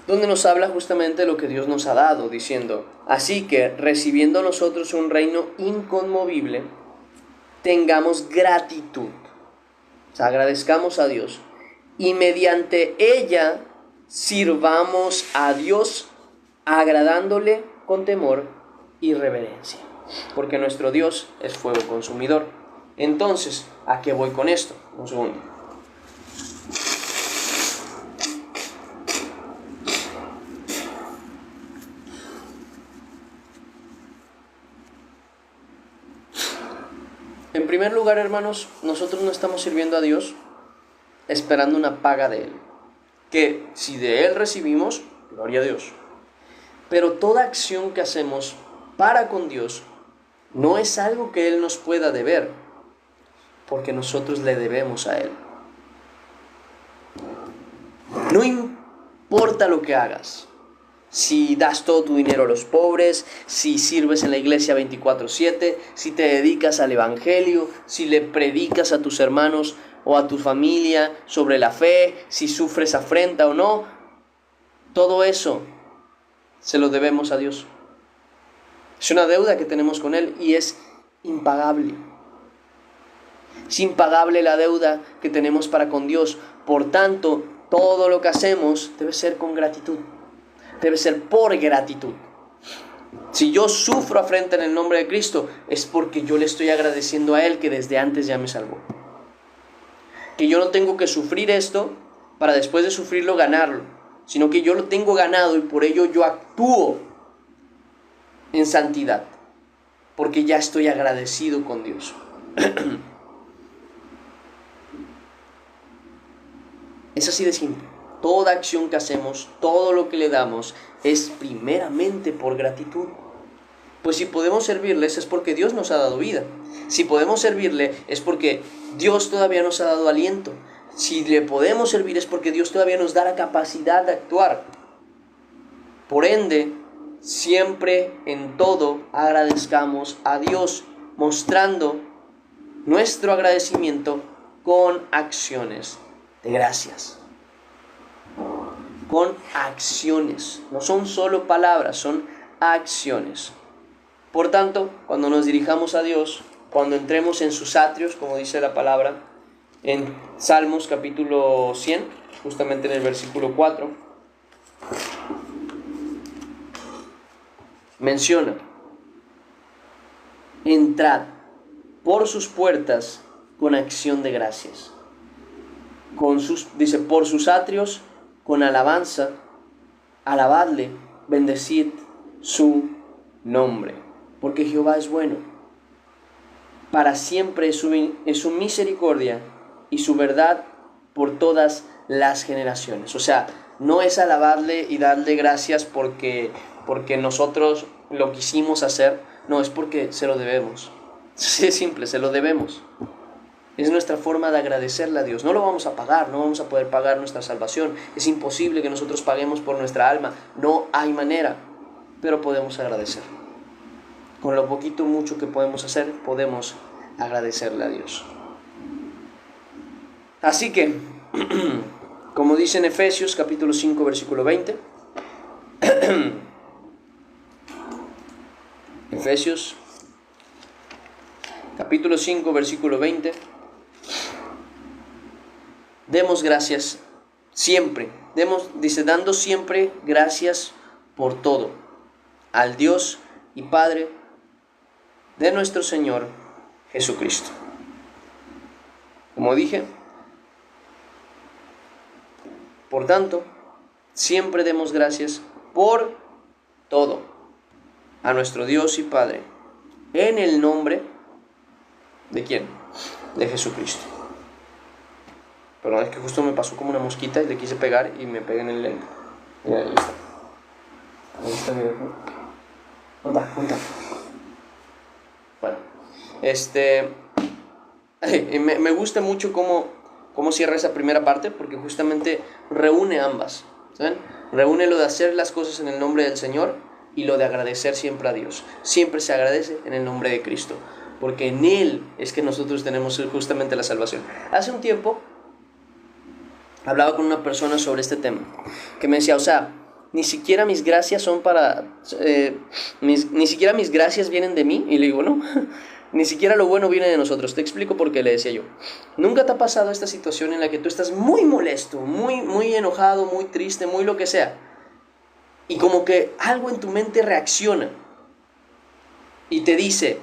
donde nos habla justamente de lo que Dios nos ha dado, diciendo: así que, recibiendo nosotros un reino inconmovible, tengamos gratitud, o sea, agradezcamos a Dios, y mediante ella sirvamos a Dios, agradándole con temor y reverencia, porque nuestro Dios es fuego consumidor. Entonces, ¿a qué voy con esto? Un segundo. En primer lugar, hermanos, nosotros no estamos sirviendo a Dios esperando una paga de Él. Que si de Él recibimos, gloria a Dios. Pero toda acción que hacemos para con Dios no es algo que Él nos pueda deber, porque nosotros le debemos a Él. No importa lo que hagas. Si das todo tu dinero a los pobres, si sirves en la iglesia 24/7, si te dedicas al evangelio, si le predicas a tus hermanos o a tu familia sobre la fe, si sufres afrenta o no, todo eso se lo debemos a Dios. Es una deuda que tenemos con Él y es impagable. Es impagable la deuda que tenemos para con Dios, Por tanto, todo lo que hacemos debe ser con gratitud. Debe ser por gratitud. Si yo sufro afrenta en el nombre de Cristo, es porque yo le estoy agradeciendo a Él que desde antes ya me salvó. Que yo no tengo que sufrir esto para después de sufrirlo ganarlo, sino que yo lo tengo ganado y por ello yo actúo en santidad, porque ya estoy agradecido con Dios. Es así de simple. Toda acción que hacemos, todo lo que le damos, es primeramente por gratitud. Pues si podemos servirles es porque Dios nos ha dado vida. Si podemos servirle es porque Dios todavía nos ha dado aliento. Si le podemos servir es porque Dios todavía nos da la capacidad de actuar. Por ende, siempre en todo agradezcamos a Dios, mostrando nuestro agradecimiento con acciones de gracias. Con acciones. No son solo palabras, son acciones. Por tanto, cuando nos dirijamos a Dios, cuando entremos en sus atrios, como dice la palabra, en Salmos capítulo 100, justamente en el versículo 4, menciona: entrad por sus puertas con acción de gracias. Dice, por sus atrios con alabanza, alabadle, bendecid su nombre. Porque Jehová es bueno, para siempre es su misericordia y su verdad por todas las generaciones. O sea, no es alabarle y darle gracias porque nosotros lo quisimos hacer, no, es porque se lo debemos. Sí, es simple, se lo debemos. Es nuestra forma de agradecerle a Dios. No lo vamos a pagar, no vamos a poder pagar nuestra salvación. Es imposible que nosotros paguemos por nuestra alma, no hay manera, pero podemos agradecer. Con lo poquito o mucho que podemos hacer, podemos agradecerle a Dios. Así que, como dice en Efesios capítulo 5, versículo 20, Efesios capítulo 5, versículo 20, demos gracias siempre, dice, dando siempre gracias por todo, al Dios y Padre de nuestro Señor Jesucristo. Como dije, por tanto, siempre demos gracias por todo a nuestro Dios y Padre, en el nombre ¿de quién? De Jesucristo. Perdón, es que justo me pasó como una mosquita y le quise pegar y me pegué en el lente. Mira, ahí está. Ahí está, mira. Junta. Bueno, me gusta mucho cómo cierra esa primera parte, porque justamente reúne ambas, ¿saben? Reúne lo de hacer las cosas en el nombre del Señor y lo de agradecer siempre a Dios. Siempre se agradece en el nombre de Cristo, porque en Él es que nosotros tenemos justamente la salvación. Hace un tiempo hablaba con una persona sobre este tema, que me decía, o sea, ni siquiera mis gracias son para... ni siquiera mis gracias vienen de mí. Y le digo, no, ni siquiera lo bueno viene de nosotros. Te explico por qué, le decía yo. ¿Nunca te ha pasado esta situación en la que tú estás muy molesto, muy enojado, muy triste, muy lo que sea? Y como que algo en tu mente reacciona y te dice,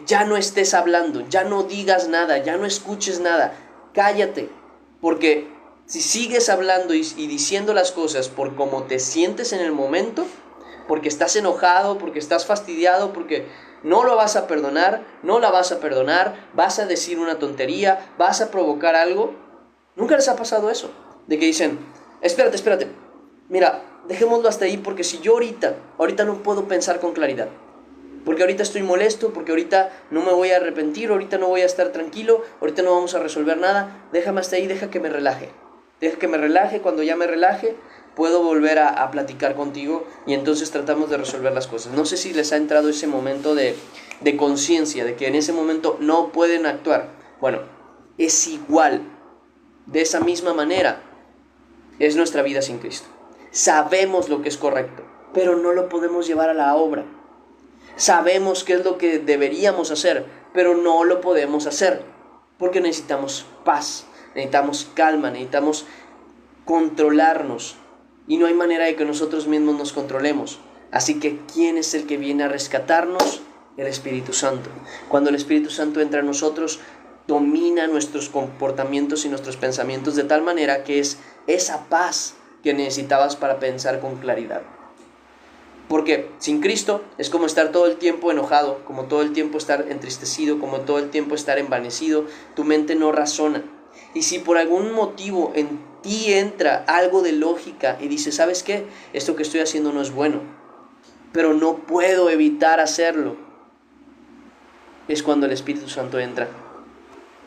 ya no estés hablando, ya no digas nada, ya no escuches nada, cállate, porque si sigues hablando y diciendo las cosas por cómo te sientes en el momento, porque estás enojado, porque estás fastidiado, porque no lo vas a perdonar, no la vas a perdonar, vas a decir una tontería, vas a provocar algo. ¿Nunca les ha pasado eso? De que dicen, espérate, mira, dejémoslo hasta ahí, porque si yo ahorita no puedo pensar con claridad, porque ahorita estoy molesto, porque ahorita no me voy a arrepentir, ahorita no voy a estar tranquilo, ahorita no vamos a resolver nada, déjame hasta ahí, deja que me relaje. Cuando ya me relaje, puedo volver a platicar contigo y entonces tratamos de resolver las cosas. No sé si les ha entrado ese momento de conciencia, de que en ese momento no pueden actuar. Bueno, es igual, de esa misma manera, es nuestra vida sin Cristo. Sabemos lo que es correcto, pero no lo podemos llevar a la obra. Sabemos qué es lo que deberíamos hacer, pero no lo podemos hacer, porque necesitamos paz. necesitamos calma, necesitamos controlarnos. Y no hay manera de que nosotros mismos nos controlemos. Así que, ¿quién es el que viene a rescatarnos? El Espíritu Santo. Cuando el Espíritu Santo entra en nosotros, domina nuestros comportamientos y nuestros pensamientos de tal manera que es esa paz que necesitabas para pensar con claridad. Porque sin Cristo es como estar todo el tiempo enojado, como todo el tiempo estar entristecido, como todo el tiempo estar envanecido. Tu mente no razona. Y si por algún motivo en ti entra algo de lógica y dices, ¿sabes qué? Esto que estoy haciendo no es bueno, pero no puedo evitar hacerlo, es cuando el Espíritu Santo entra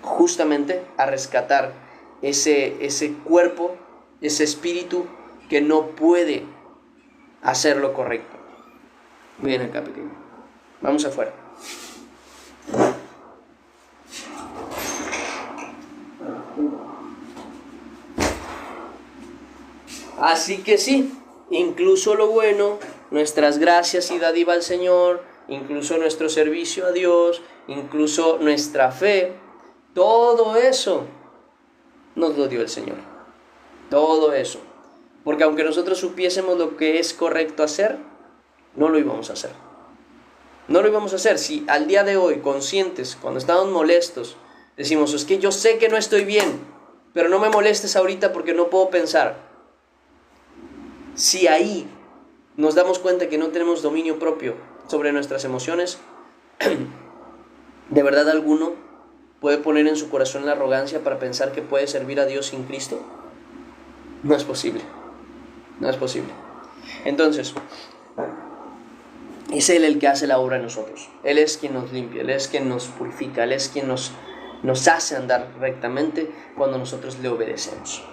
justamente a rescatar ese cuerpo, ese espíritu que no puede hacer lo correcto. Ven acá, pequeño. Vamos afuera. Así que sí, incluso lo bueno, nuestras gracias y dádiva al Señor, incluso nuestro servicio a Dios, incluso nuestra fe, todo eso nos lo dio el Señor. Todo eso. Porque aunque nosotros supiésemos lo que es correcto hacer, no lo íbamos a hacer. No lo íbamos a hacer. Si al día de hoy, conscientes, cuando estamos molestos, decimos, es que yo sé que no estoy bien, pero no me molestes ahorita porque no puedo pensar. Si ahí nos damos cuenta que no tenemos dominio propio sobre nuestras emociones, ¿de verdad alguno puede poner en su corazón la arrogancia para pensar que puede servir a Dios sin Cristo? No es posible. No es posible. Entonces, es Él el que hace la obra en nosotros. Él es quien nos limpia, Él es quien nos purifica, Él es quien nos hace andar rectamente cuando nosotros le obedecemos.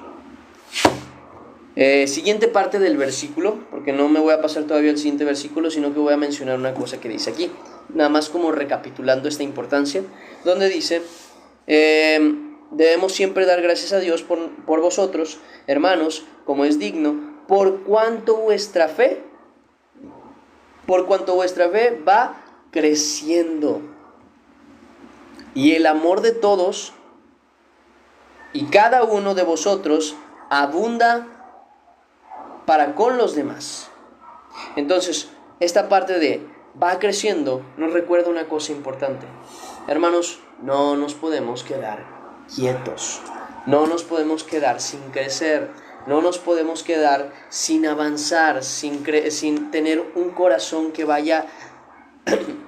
Siguiente parte del versículo, porque no me voy a pasar todavía al siguiente versículo, sino que voy a mencionar una cosa que dice aquí, nada más como recapitulando esta importancia, donde dice, debemos siempre dar gracias a Dios por vosotros, hermanos, como es digno, por cuanto vuestra fe va creciendo, y el amor de todos y cada uno de vosotros abunda para con los demás. Entonces, esta parte de va creciendo nos recuerda una cosa importante. Hermanos, no nos podemos quedar quietos. No nos podemos quedar sin crecer. No nos podemos quedar sin avanzar, sin tener un corazón que vaya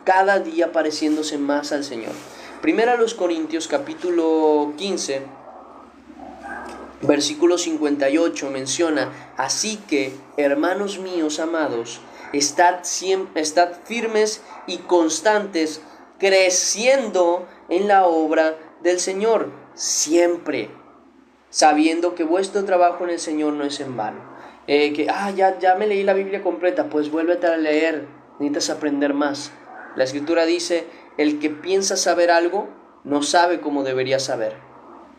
cada día pareciéndose más al Señor. Primera a los Corintios, capítulo 15, versículo 58 menciona, así que, hermanos míos amados, estad firmes y constantes, creciendo en la obra del Señor, siempre, sabiendo que vuestro trabajo en el Señor no es en vano. Ya me leí la Biblia completa, pues vuélvete a leer, necesitas aprender más. La Escritura dice, el que piensa saber algo, no sabe como debería saber.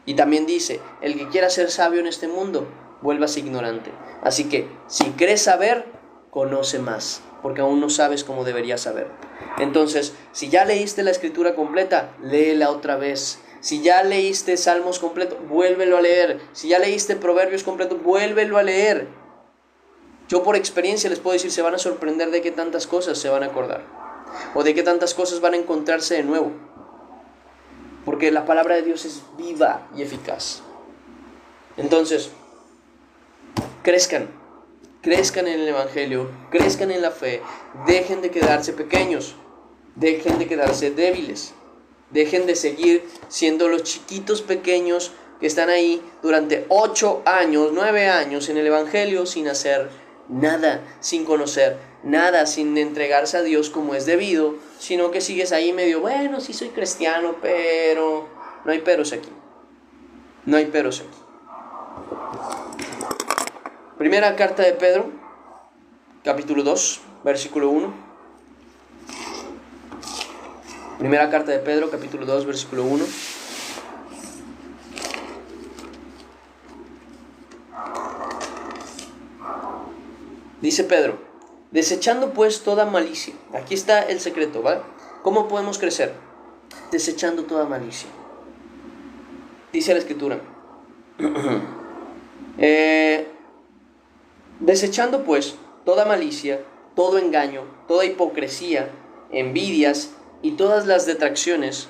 Y también dice, el que quiera ser sabio en este mundo, vuélvase ignorante. Así que, si crees saber, conoce más, porque aún no sabes cómo deberías saber. Entonces, si ya leíste la Escritura completa, léela otra vez. Si ya leíste Salmos completo, vuélvelo a leer. Si ya leíste Proverbios completo, vuélvelo a leer. Yo por experiencia les puedo decir, se van a sorprender de qué tantas cosas se van a acordar, o de qué tantas cosas van a encontrarse de nuevo. Porque la palabra de Dios es viva y eficaz. Entonces, crezcan en el Evangelio, crezcan en la fe, dejen de quedarse pequeños, dejen de quedarse débiles, dejen de seguir siendo los chiquitos pequeños que están ahí durante 8 años, 9 años en el Evangelio sin hacer nada, sin conocer nada, sin entregarse a Dios como es debido, sino que sigues ahí medio, bueno, sí soy cristiano, pero no hay peros aquí. No hay peros aquí. Primera carta de Pedro, capítulo 2, versículo 1. Primera carta de Pedro, capítulo 2, versículo 1. Dice Pedro, desechando pues toda malicia. Aquí está el secreto, ¿vale? ¿Cómo podemos crecer? Desechando toda malicia. Dice la Escritura, Desechando pues toda malicia, todo engaño, toda hipocresía, envidias y todas las detracciones.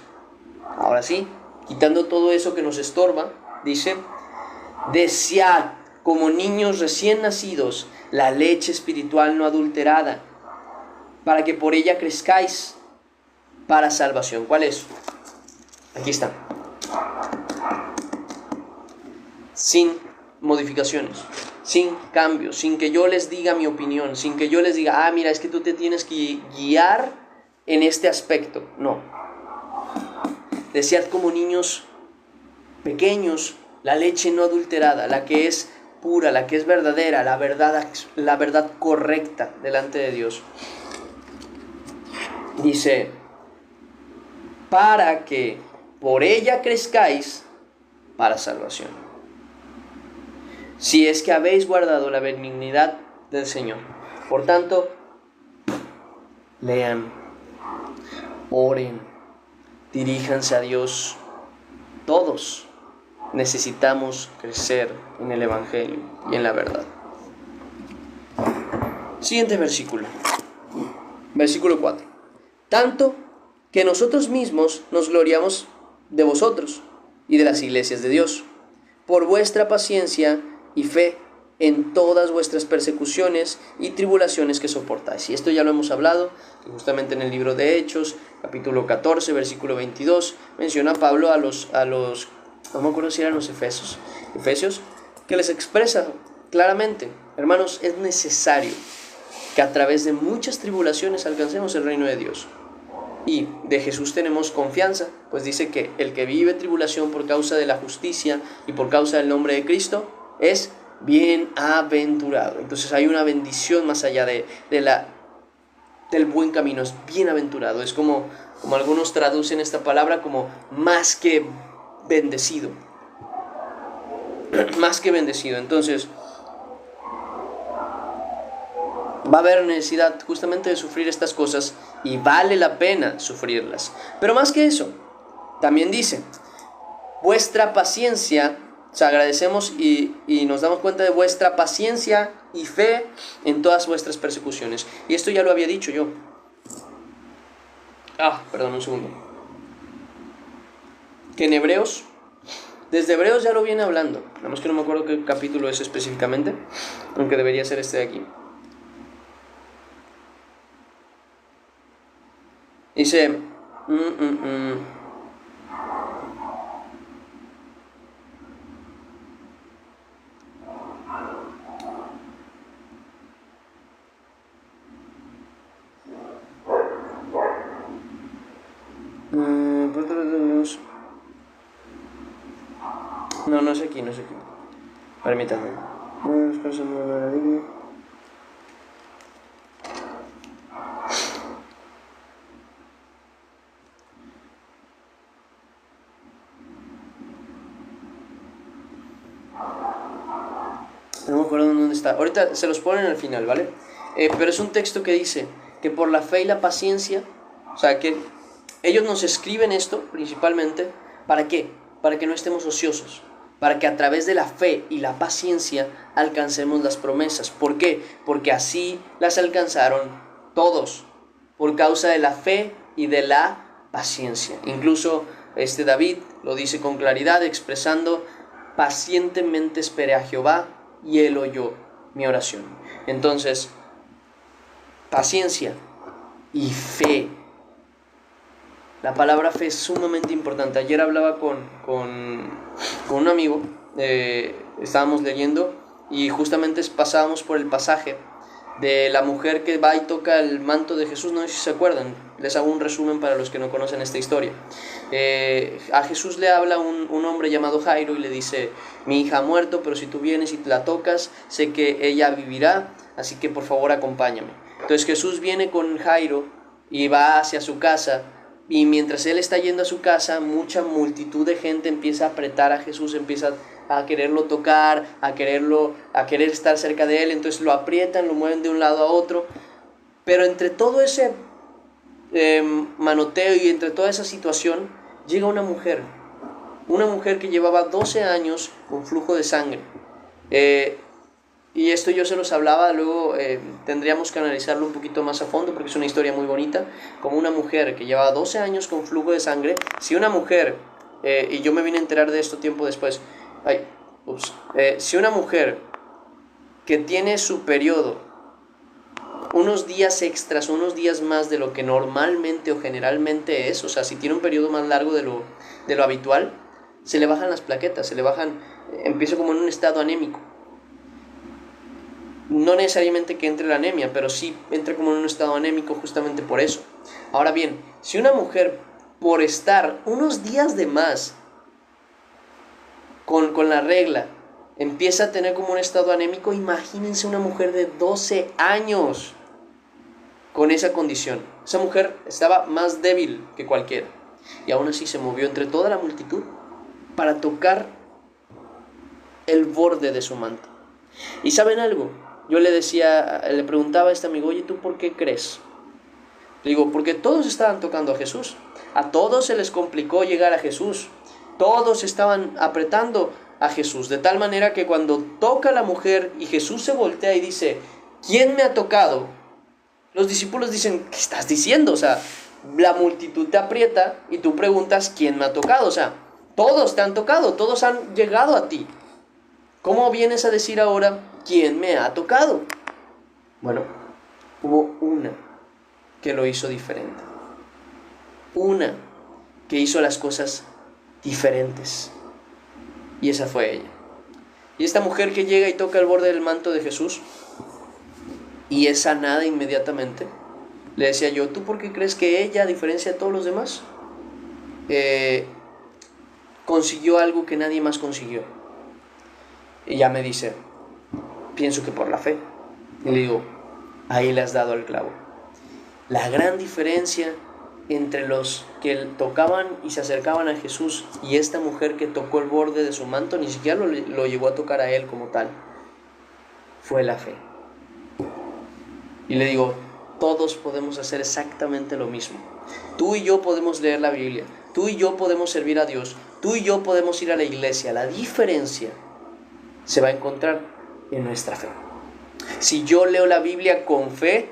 Ahora sí, quitando todo eso que nos estorba, dice, desead como niños recién nacidos la leche espiritual no adulterada, para que por ella crezcáis para salvación. ¿Cuál es? Aquí está. Sin modificaciones, sin cambios, sin que yo les diga mi opinión, sin que yo les diga, mira, es que tú te tienes que guiar en este aspecto. No. Desead como niños pequeños la leche no adulterada, la que es pura, la que es verdadera, la verdad correcta delante de Dios. Dice, para que por ella crezcáis para salvación, si es que habéis guardado la benignidad del Señor. Por tanto, lean, oren, diríjanse a Dios. Todos necesitamos crecer en el Evangelio y en la verdad. Siguiente versículo. Versículo 4. Tanto que nosotros mismos nos gloriamos de vosotros y de las iglesias de Dios, por vuestra paciencia y fe en todas vuestras persecuciones y tribulaciones que soportáis. Y esto ya lo hemos hablado, justamente en el libro de Hechos, capítulo 14, versículo 22, menciona Pablo a los no me acuerdo si eran los Efesios, que les expresa claramente, hermanos, es necesario que a través de muchas tribulaciones alcancemos el reino de Dios. Y de Jesús tenemos confianza, pues dice que el que vive tribulación por causa de la justicia y por causa del nombre de Cristo es bienaventurado. Entonces hay una bendición más allá del buen camino, es bienaventurado. Es como algunos traducen esta palabra como más que bendecido. Más que bendecido. Entonces va a haber necesidad justamente de sufrir estas cosas y vale la pena sufrirlas. Pero más que eso, también dice, vuestra paciencia, o sea, agradecemos y nos damos cuenta de vuestra paciencia y fe en todas vuestras persecuciones. Y esto ya lo había dicho yo. Perdón, un segundo. Que en Hebreos, desde Hebreos ya lo viene hablando, nada más que no me acuerdo qué capítulo es específicamente, aunque debería ser este de aquí. Dice, no es aquí. Permítanme. No me acuerdo dónde está. Ahorita se los ponen al final, ¿vale? Pero es un texto que dice que por la fe y la paciencia, o sea, que ellos nos escriben esto principalmente, ¿para qué? Para que no estemos ociosos, para que a través de la fe y la paciencia alcancemos las promesas. ¿Por qué? Porque así las alcanzaron todos, por causa de la fe y de la paciencia. Incluso David lo dice con claridad, expresando, pacientemente esperé a Jehová y él oyó mi oración. Entonces, paciencia y fe. La palabra fe es sumamente importante. Ayer hablaba con un amigo, estábamos leyendo y justamente pasábamos por el pasaje de la mujer que va y toca el manto de Jesús. No sé si se acuerdan, les hago un resumen para los que no conocen esta historia. A Jesús le habla un hombre llamado Jairo y le dice, mi hija ha muerto, pero si tú vienes y la tocas, sé que ella vivirá, así que por favor acompáñame. Entonces Jesús viene con Jairo y va hacia su casa, y mientras él está yendo a su casa, mucha multitud de gente empieza a apretar a Jesús, empieza a quererlo tocar, a querer estar cerca de él. Entonces lo aprietan, lo mueven de un lado a otro, pero entre todo ese manoteo y entre toda esa situación llega una mujer una mujer que llevaba 12 años con flujo de sangre. Y esto yo se los hablaba, luego tendríamos que analizarlo un poquito más a fondo porque es una historia muy bonita. Como una mujer que llevaba 12 años con flujo de sangre, si una mujer, y yo me vine a enterar de esto tiempo después, si una mujer que tiene su periodo unos días extras, unos días más de lo que normalmente o generalmente es, o sea, si tiene un periodo más largo de lo habitual, se le bajan las plaquetas, empieza como en un estado anémico. No necesariamente que entre la anemia, pero sí entra como en un estado anémico justamente por eso. Ahora bien, si una mujer por estar unos días de más con la regla empieza a tener como un estado anémico, imagínense una mujer de 12 años con esa condición. Esa mujer estaba más débil que cualquiera y aún así se movió entre toda la multitud para tocar el borde de su manto. ¿Y saben algo? Yo le preguntaba a este amigo, oye, ¿tú por qué crees? Le digo, porque todos estaban tocando a Jesús. A todos se les complicó llegar a Jesús. Todos estaban apretando a Jesús. De tal manera que cuando toca a la mujer y Jesús se voltea y dice, ¿quién me ha tocado? Los discípulos dicen, ¿qué estás diciendo? O sea, la multitud te aprieta y tú preguntas, ¿quién me ha tocado? O sea, todos te han tocado, todos han llegado a ti. ¿Cómo vienes a decir ahora, ¿quién me ha tocado? Bueno, hubo una que lo hizo diferente. Una que hizo las cosas diferentes. Y esa fue ella. Y esta mujer que llega y toca el borde del manto de Jesús y es sanada inmediatamente. Le decía yo, ¿tú por qué crees que ella, a diferencia de todos los demás, consiguió algo que nadie más consiguió? Y ya me dice, pienso que por la fe. Y le digo, ahí le has dado al clavo. La gran diferencia entre los que tocaban y se acercaban a Jesús y esta mujer que tocó el borde de su manto, ni siquiera lo llegó a tocar a él como tal, fue la fe. Y le digo, todos podemos hacer exactamente lo mismo. Tú y yo podemos leer la Biblia, tú y yo podemos servir a Dios, tú y yo podemos ir a la iglesia. La diferencia se va a encontrar en nuestra fe. Si yo leo la Biblia con fe,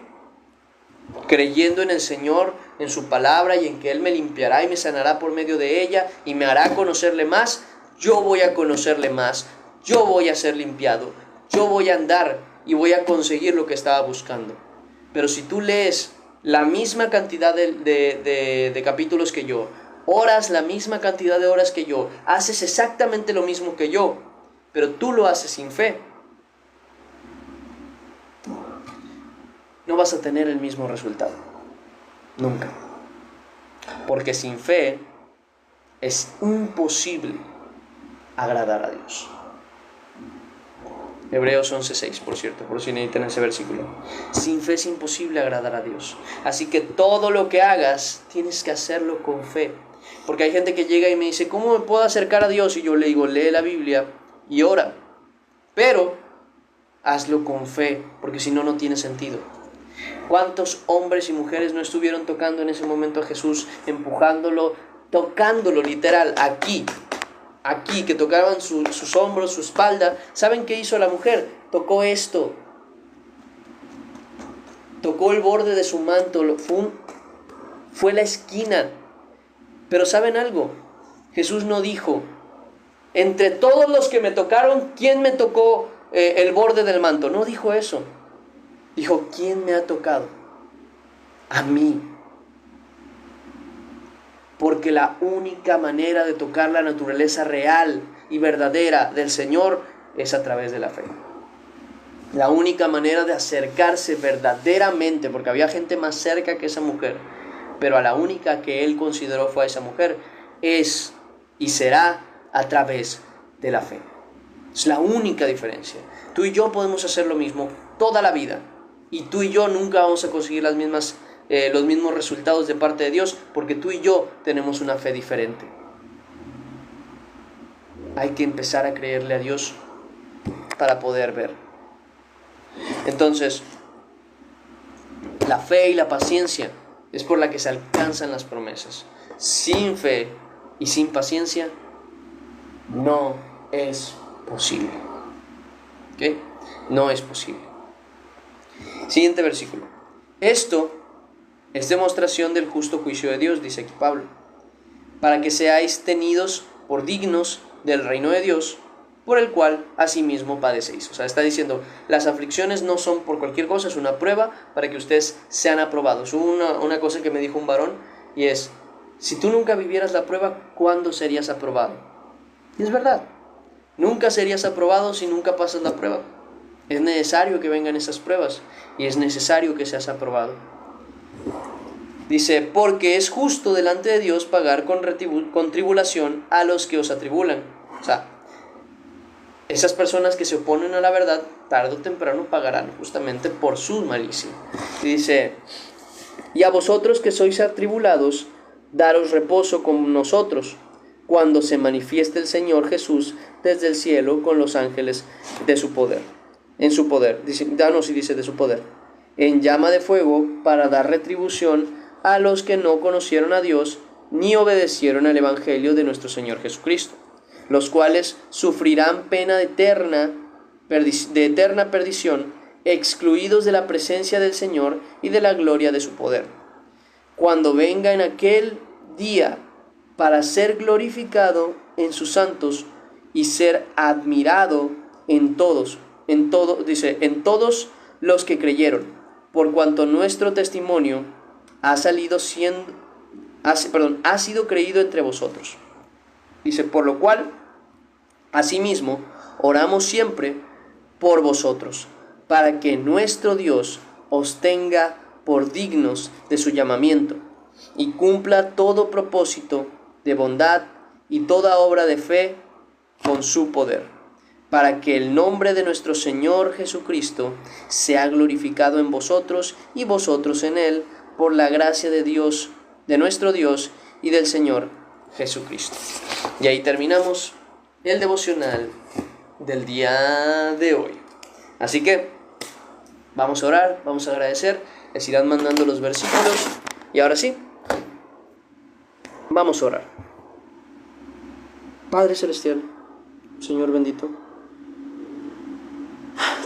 creyendo en el Señor, en su palabra y en que Él me limpiará y me sanará por medio de ella y me hará conocerle más, yo voy a conocerle más, yo voy a ser limpiado, yo voy a andar y voy a conseguir lo que estaba buscando. Pero si tú lees la misma cantidad de capítulos que yo, oras la misma cantidad de horas que yo, haces exactamente lo mismo que yo, pero tú lo haces sin fe, no vas a tener el mismo resultado. Nunca. Porque sin fe es imposible agradar a Dios. Hebreos 11:6, por cierto, por si necesitan ese versículo. Sin fe es imposible agradar a Dios. Así que todo lo que hagas, tienes que hacerlo con fe. Porque hay gente que llega y me dice, ¿cómo me puedo acercar a Dios? Y yo le digo, lee la Biblia y ora. Pero hazlo con fe, porque si no, no tiene sentido. ¿Cuántos hombres y mujeres no estuvieron tocando en ese momento a Jesús, empujándolo, tocándolo literal, aquí, que tocaban sus hombros, su espalda? ¿Saben qué hizo la mujer? Tocó esto. Tocó el borde de su manto, fue la esquina. Pero ¿saben algo? Jesús no dijo, entre todos los que me tocaron, ¿quién me tocó el borde del manto? No dijo eso. Dijo, ¿quién me ha tocado? A mí. Porque la única manera de tocar la naturaleza real y verdadera del Señor es a través de la fe. La única manera de acercarse verdaderamente, porque había gente más cerca que esa mujer, pero a la única que Él consideró fue a esa mujer, es y será a través de la fe. Es la única diferencia. Tú y yo podemos hacer lo mismo toda la vida. Y tú y yo nunca vamos a conseguir los mismos resultados de parte de Dios, porque tú y yo tenemos una fe diferente. Hay que empezar a creerle a Dios para poder ver. Entonces, la fe y la paciencia es por la que se alcanzan las promesas. Sin fe y sin paciencia no es posible. ¿Ok? No es posible. Siguiente versículo. Esto es demostración del justo juicio de Dios, dice aquí Pablo, para que seáis tenidos por dignos del reino de Dios, por el cual asimismo padecéis. O sea, está diciendo, las aflicciones no son por cualquier cosa, es una prueba para que ustedes sean aprobados. Una cosa que me dijo un varón, y es, si tú nunca vivieras la prueba, ¿cuándo serías aprobado? Y es verdad, nunca serías aprobado si nunca pasas la prueba. Es necesario que vengan esas pruebas, y es necesario que seas aprobado. Dice, porque es justo delante de Dios pagar con tribulación a los que os atribulan. O sea, esas personas que se oponen a la verdad, tarde o temprano pagarán justamente por su malicia. Y dice, y a vosotros que sois atribulados, daros reposo con nosotros, cuando se manifieste el Señor Jesús desde el cielo con los ángeles de su poder. En su poder, dice de su poder, en llama de fuego para dar retribución a los que no conocieron a Dios ni obedecieron al Evangelio de nuestro Señor Jesucristo, los cuales sufrirán pena de eterna perdición, excluidos de la presencia del Señor y de la gloria de su poder, cuando venga en aquel día para ser glorificado en sus santos y ser admirado en todos los que creyeron, por cuanto nuestro testimonio ha sido creído entre vosotros. Dice, por lo cual, asimismo, oramos siempre por vosotros, para que nuestro Dios os tenga por dignos de su llamamiento, y cumpla todo propósito de bondad y toda obra de fe con su poder, para que el nombre de nuestro Señor Jesucristo sea glorificado en vosotros y vosotros en Él, por la gracia de Dios, de nuestro Dios y del Señor Jesucristo. Y ahí terminamos el devocional del día de hoy. Así que vamos a orar, vamos a agradecer, les irán mandando los versículos y ahora sí, vamos a orar. Padre Celestial, Señor bendito,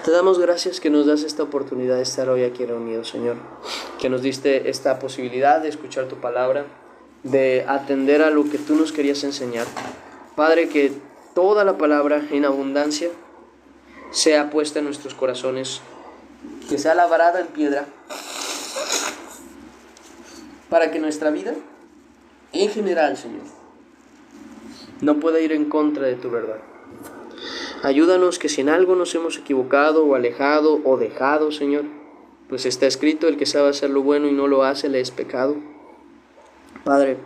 te damos gracias que nos das esta oportunidad de estar hoy aquí reunidos, Señor, que nos diste esta posibilidad de escuchar tu palabra, de atender a lo que tú nos querías enseñar. Padre, que toda la palabra en abundancia sea puesta en nuestros corazones, que sea labrada en piedra, para que nuestra vida, en general, Señor, no pueda ir en contra de tu verdad. Ayúdanos que si en algo nos hemos equivocado o alejado o dejado, Señor, pues está escrito, el que sabe hacer lo bueno y no lo hace, le es pecado. Padre,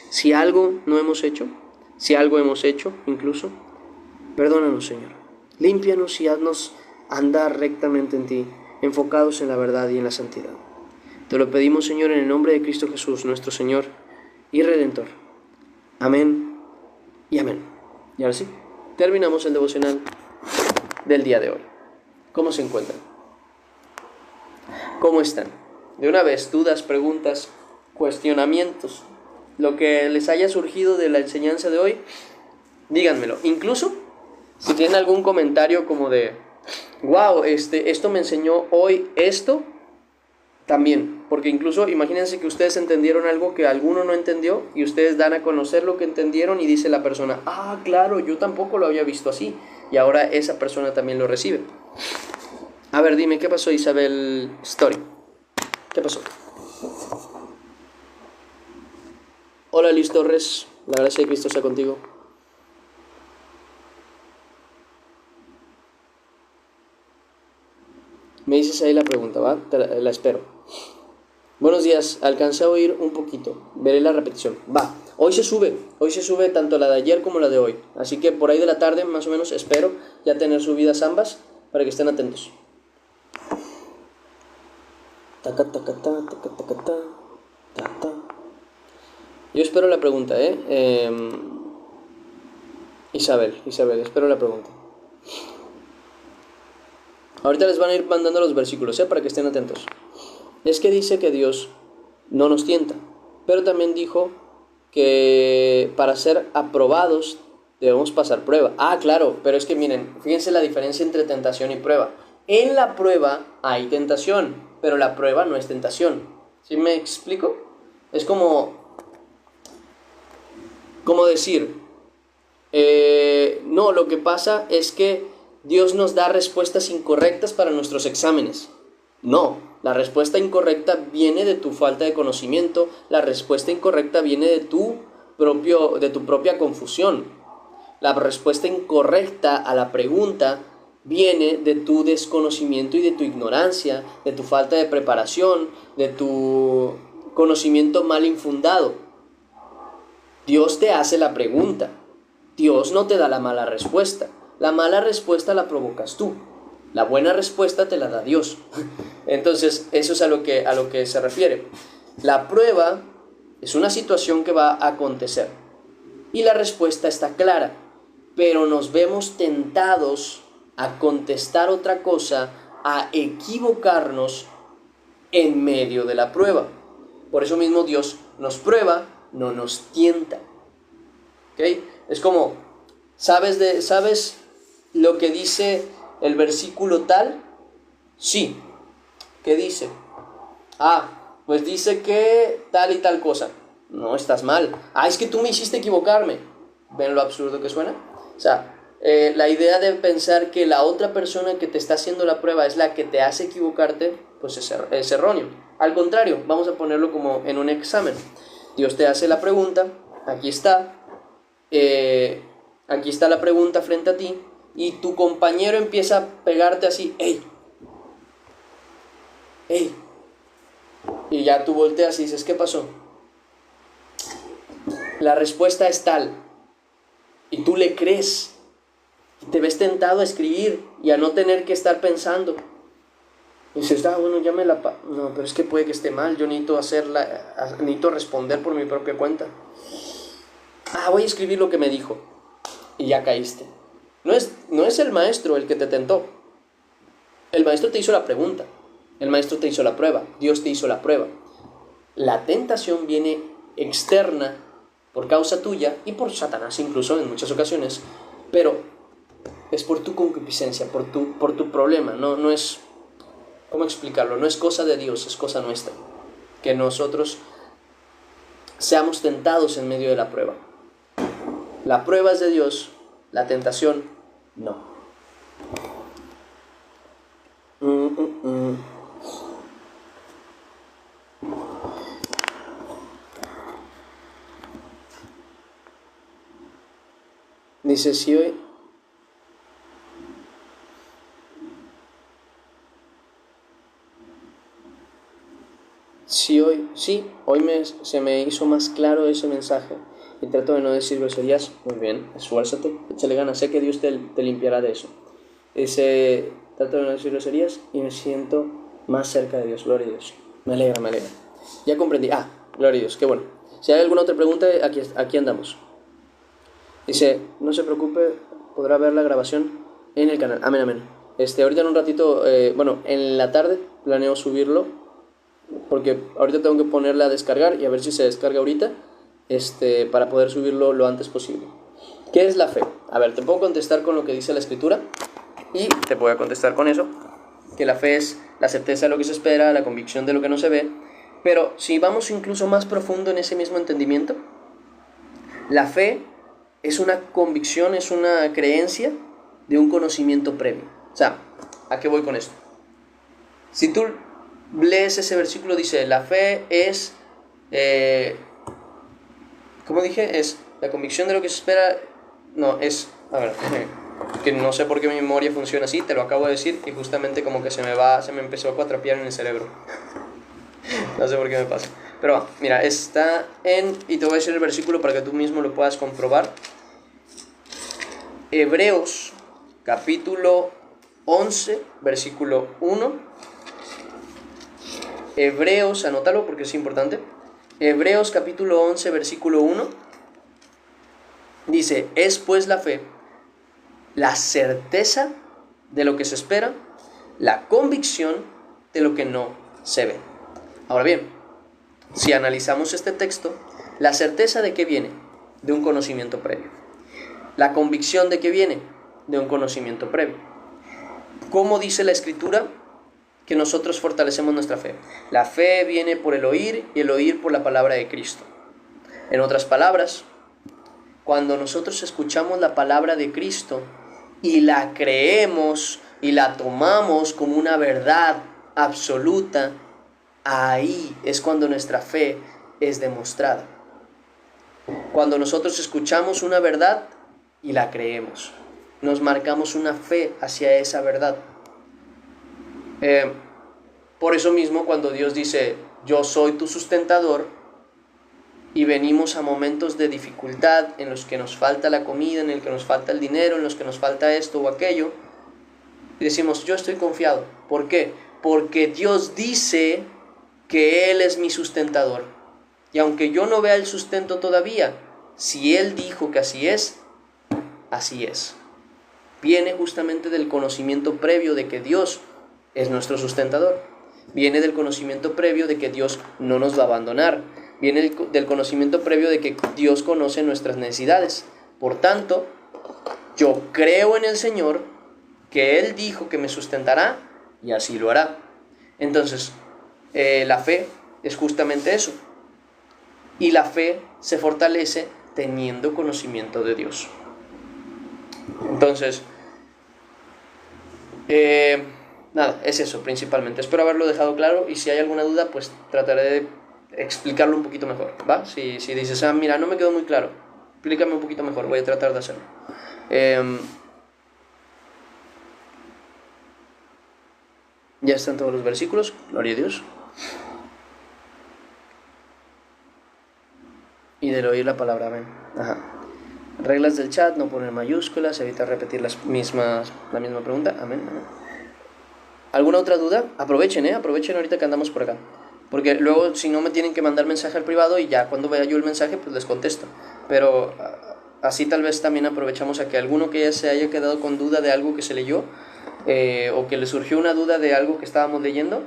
si algo no hemos hecho, si algo hemos hecho incluso, perdónanos, Señor. Límpianos y haznos andar rectamente en ti, enfocados en la verdad y en la santidad. Te lo pedimos, Señor, en el nombre de Cristo Jesús, nuestro Señor y Redentor. Amén y amén. Y ahora sí, terminamos el devocional del día de hoy. ¿Cómo se encuentran? ¿Cómo están? De una vez, dudas, preguntas, cuestionamientos, lo que les haya surgido de la enseñanza de hoy, díganmelo. Incluso si tienen algún comentario como de, wow, esto me enseñó hoy esto, también, porque incluso imagínense que ustedes entendieron algo que alguno no entendió y ustedes dan a conocer lo que entendieron y dice la persona, ah, claro, yo tampoco lo había visto así, y ahora esa persona también lo recibe. A ver, dime, ¿qué pasó, Isabel Story? ¿Qué pasó? Hola, Liz Torres, la gracia de Cristo sea contigo. Me dices ahí la pregunta, ¿va? La espero. Buenos días, alcancé a oír un poquito, veré la repetición. Va, hoy se sube tanto la de ayer como la de hoy. Así que por ahí de la tarde, más o menos, espero ya tener subidas ambas para que estén atentos. Taca, taca, ta, taca, taca, ta, ta, ta. Yo espero la pregunta, Isabel, espero la pregunta. Ahorita les van a ir mandando los versículos, para que estén atentos. Es que dice que Dios no nos tienta, pero también dijo que para ser aprobados debemos pasar prueba. Ah, claro, pero es que miren, fíjense la diferencia entre tentación y prueba. En la prueba hay tentación, pero la prueba no es tentación. ¿Sí me explico? Es como decir, no, lo que pasa es que Dios nos da respuestas incorrectas para nuestros exámenes. No, la respuesta incorrecta viene de tu falta de conocimiento, la respuesta incorrecta viene de tu propia confusión. La respuesta incorrecta a la pregunta viene de tu desconocimiento y de tu ignorancia, de tu falta de preparación, de tu conocimiento mal infundado. Dios te hace la pregunta. Dios no te da la mala respuesta. La mala respuesta la provocas tú. La buena respuesta te la da Dios. Entonces, eso es a lo que se refiere. La prueba es una situación que va a acontecer. Y la respuesta está clara. Pero nos vemos tentados a contestar otra cosa, a equivocarnos en medio de la prueba. Por eso mismo Dios nos prueba, no nos tienta. ¿Ok? Es como, ¿sabes lo que dice el versículo tal? Sí. ¿Qué dice? Ah, pues dice que tal y tal cosa. No, estás mal. Ah, es que tú me hiciste equivocarme. ¿Ven lo absurdo que suena? O sea, la idea de pensar que la otra persona que te está haciendo la prueba es la que te hace equivocarte, pues es erróneo. Al contrario, vamos a ponerlo como en un examen. Dios te hace la pregunta, aquí está la pregunta frente a ti, y tu compañero empieza a pegarte así, ¡ey! ¡Ey! Y ya tú volteas y dices, ¿qué pasó? La respuesta es tal, y tú le crees, y te ves tentado a escribir y a no tener que estar pensando. Y dices, bueno, ya me la... No, pero es que puede que esté mal, yo necesito responder por mi propia cuenta. Voy a escribir lo que me dijo. Y ya caíste. No es el maestro el que te tentó. El maestro te hizo la pregunta. El maestro te hizo la prueba. Dios te hizo la prueba. La tentación viene externa por causa tuya y por Satanás incluso en muchas ocasiones. Pero es por tu concupiscencia, por tu problema. No es... ¿Cómo explicarlo? No es cosa de Dios, es cosa nuestra. Que nosotros seamos tentados en medio de la prueba. La prueba es de Dios, la tentación no. Dice, si hoy... hoy se me hizo más claro ese mensaje y trato de no decir groserías. Muy bien, esfuérzate, échale ganas, sé que Dios te limpiará de eso. Trato de no decir groserías y me siento más cerca de Dios. Gloria a Dios, me alegra. Ya comprendí. Gloria a Dios, qué bueno. Si hay alguna otra pregunta, aquí andamos. Dice, no se preocupe, podrá ver la grabación en el canal. Amén. Ahorita en un ratito, en la tarde planeo subirlo, porque ahorita tengo que ponerla a descargar y a ver si se descarga ahorita, para poder subirlo lo antes posible. ¿Qué es la fe? A ver, te puedo contestar con lo que dice la Escritura y te voy a contestar con eso, que la fe es la certeza de lo que se espera, la convicción de lo que no se ve. Pero si vamos incluso más profundo en ese mismo entendimiento, la fe es una convicción, es una creencia de un conocimiento previo. O sea, ¿a qué voy con esto? Si tú lees ese versículo, dice, la fe es, ¿cómo dije? Es la convicción de lo que se espera. No, es, a ver, que no sé por qué mi memoria funciona así, te lo acabo de decir y justamente como que se me empezó a cuatrapear en el cerebro. No sé por qué me pasa. Pero mira, está y te voy a decir el versículo para que tú mismo lo puedas comprobar. Hebreos, capítulo 11, versículo 1. Hebreos, anótalo porque es importante. Hebreos, capítulo 11, versículo 1. Dice, es pues la fe, la certeza de lo que se espera, la convicción de lo que no se ve. Ahora bien, si analizamos este texto, ¿la certeza de qué viene? De un conocimiento previo. La convicción de que viene de un conocimiento previo. ¿Cómo dice la Escritura que nosotros fortalecemos nuestra fe? La fe viene por el oír y el oír por la palabra de Cristo. En otras palabras, cuando nosotros escuchamos la palabra de Cristo y la creemos y la tomamos como una verdad absoluta, ahí es cuando nuestra fe es demostrada. Cuando nosotros escuchamos una verdad y la creemos, nos marcamos una fe hacia esa verdad. Por eso mismo, cuando Dios dice, yo soy tu sustentador, y venimos a momentos de dificultad en los que nos falta la comida, en el que nos falta el dinero, en los que nos falta esto o aquello, y decimos, yo estoy confiado. ¿Por qué? Porque Dios dice que Él es mi sustentador. Y aunque yo no vea el sustento todavía, si Él dijo que así es, así es. Viene justamente del conocimiento previo de que Dios es nuestro sustentador. Viene del conocimiento previo de que Dios no nos va a abandonar. Viene del conocimiento previo de que Dios conoce nuestras necesidades. Por tanto, yo creo en el Señor, que Él dijo que me sustentará, y así lo hará. Entonces, la fe es justamente eso. Y la fe se fortalece teniendo conocimiento de Dios. Entonces, nada, es eso principalmente. Espero haberlo dejado claro, y si hay alguna duda, pues trataré de explicarlo un poquito mejor, ¿va? Si dices, mira, no me quedó muy claro, explícame un poquito mejor, voy a tratar de hacerlo. Ya están todos los versículos, gloria a Dios. Y del oír la palabra, amén. Ajá. Reglas del chat, no poner mayúsculas, evitar repetir la misma pregunta, amén, amén. ¿Alguna otra duda? Aprovechen ahorita que andamos por acá. Porque luego, si no, me tienen que mandar mensaje al privado, y ya cuando vea yo el mensaje, pues les contesto. Pero así tal vez también aprovechamos a que alguno que ya se haya quedado con duda de algo que se leyó, o que le surgió una duda de algo que estábamos leyendo,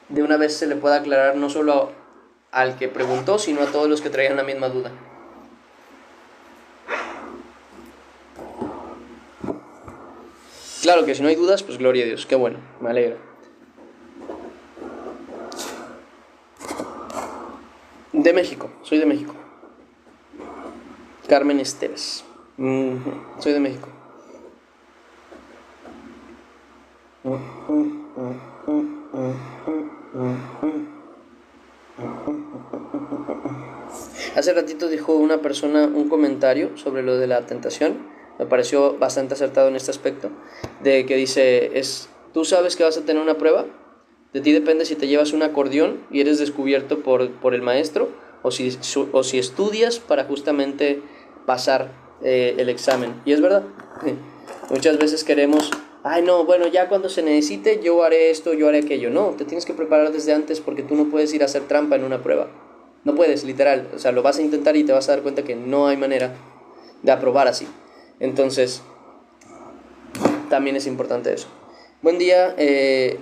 de una vez se le pueda aclarar no solo al que preguntó, sino a todos los que traían la misma duda. Claro que si no hay dudas, pues gloria a Dios, qué bueno, me alegra. De México, soy de México. Carmen Esteves. Soy de México. Hace ratito dijo una persona un comentario sobre lo de la tentación. Me pareció bastante acertado en este aspecto, de que dice, ¿tú sabes que vas a tener una prueba? De ti depende si te llevas un acordeón y eres descubierto por el maestro, o si estudias para justamente pasar el examen. Y es verdad, muchas veces queremos, ya cuando se necesite yo haré esto, yo haré aquello. No, te tienes que preparar desde antes, porque tú no puedes ir a hacer trampa en una prueba. No puedes, literal. O sea, lo vas a intentar y te vas a dar cuenta que no hay manera de aprobar así. Entonces, también es importante eso. Buen día.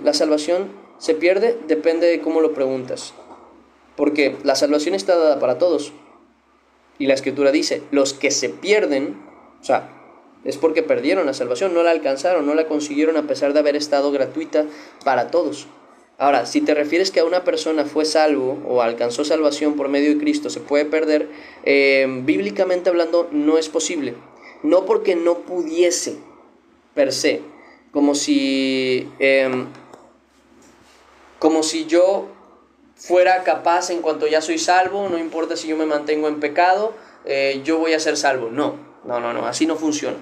La salvación se pierde, depende de cómo lo preguntas. Porque la salvación está dada para todos. Y la Escritura dice, los que se pierden, o sea, es porque perdieron la salvación, no la alcanzaron, no la consiguieron a pesar de haber estado gratuita para todos. Ahora, si te refieres que a una persona fue salvo o alcanzó salvación por medio de Cristo, se puede perder, bíblicamente hablando no es posible. No porque no pudiese, per se, como si yo fuera capaz, en cuanto ya soy salvo, no importa si yo me mantengo en pecado, yo voy a ser salvo. No, así no funciona.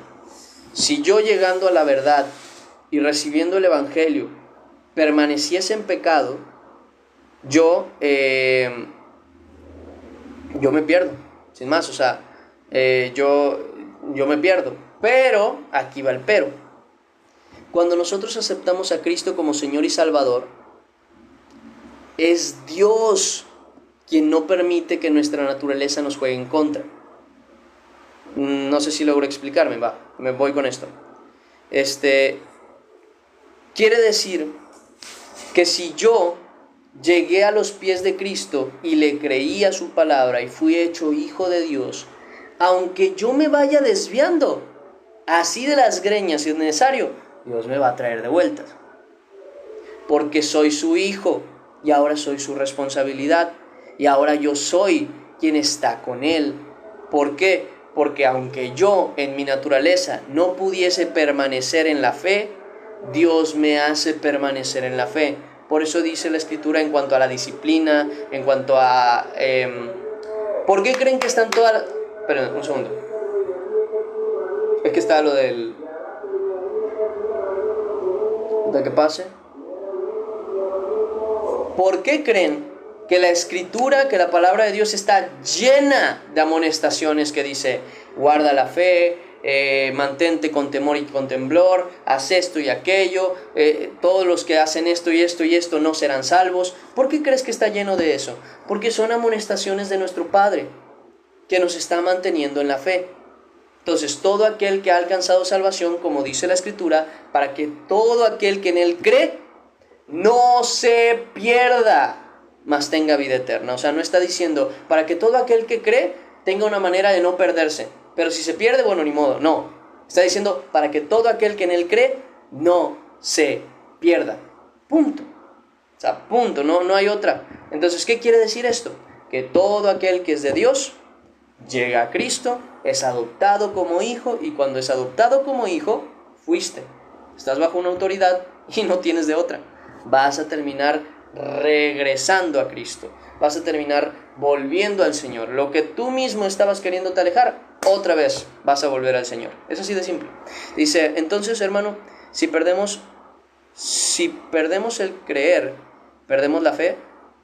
Si yo, llegando a la verdad y recibiendo el Evangelio, permaneciese en pecado, yo me pierdo, sin más. O sea, yo me pierdo. Pero, aquí va el pero. Cuando nosotros aceptamos a Cristo como Señor y Salvador, es Dios quien no permite que nuestra naturaleza nos juegue en contra. No sé si logro explicarme, me voy con esto. Quiere decir que si yo llegué a los pies de Cristo y le creí a su palabra y fui hecho hijo de Dios, aunque yo me vaya desviando, así de las greñas si es necesario, Dios me va a traer de vueltas. Porque soy su hijo y ahora soy su responsabilidad y ahora yo soy quien está con él. ¿Por qué? Porque aunque yo en mi naturaleza no pudiese permanecer en la fe, Dios me hace permanecer en la fe. Por eso dice la Escritura en cuanto a la disciplina, en cuanto a... ¿por qué creen que están todas las... Esperen, un segundo. Es que está lo del... ¿De que pase? ¿Por qué creen que la Escritura, que la palabra de Dios está llena de amonestaciones que dice, guarda la fe, mantente con temor y con temblor, haz esto y aquello, todos los que hacen esto y esto y esto no serán salvos? ¿Por qué crees que está lleno de eso? Porque son amonestaciones de nuestro Padre, que nos está manteniendo en la fe. Entonces, todo aquel que ha alcanzado salvación, como dice la Escritura, para que todo aquel que en él cree, no se pierda, mas tenga vida eterna. O sea, no está diciendo para que todo aquel que cree tenga una manera de no perderse, pero si se pierde, bueno, ni modo. No, está diciendo para que todo aquel que en él cree no se pierda. Punto. O sea, punto, no hay otra. Entonces, ¿qué quiere decir esto? Que todo aquel que es de Dios llega a Cristo, es adoptado como hijo, y cuando es adoptado como hijo, estás bajo una autoridad y no tienes de otra. Vas a terminar regresando a Cristo, vas a terminar volviendo al Señor. Lo que tú mismo estabas queriéndote alejar, otra vez vas a volver al Señor. Es así de simple. Dice, entonces, hermano, si perdemos el creer, perdemos la fe.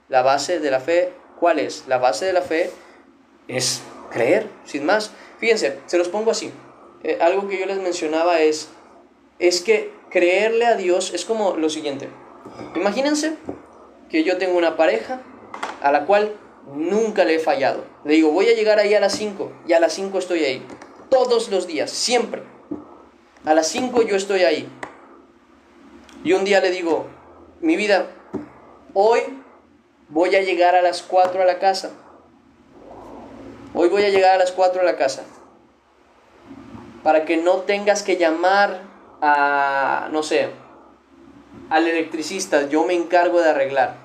La base de la fe, ¿cuál es? La base de la fe es creer, sin más. Fíjense, se los pongo así. Algo que yo les mencionaba es que creerle a Dios es como lo siguiente. Imagínense que yo tengo una pareja a la cual nunca le he fallado. Le digo, voy a llegar ahí a las 5, y a las 5 estoy ahí. Todos los días, siempre. A las 5 yo estoy ahí. Y un día le digo, mi vida, hoy voy a llegar a las 4 a la casa. Hoy voy a llegar a las 4 a la casa. Para que no tengas que llamar a, no sé, al electricista, yo me encargo de arreglar.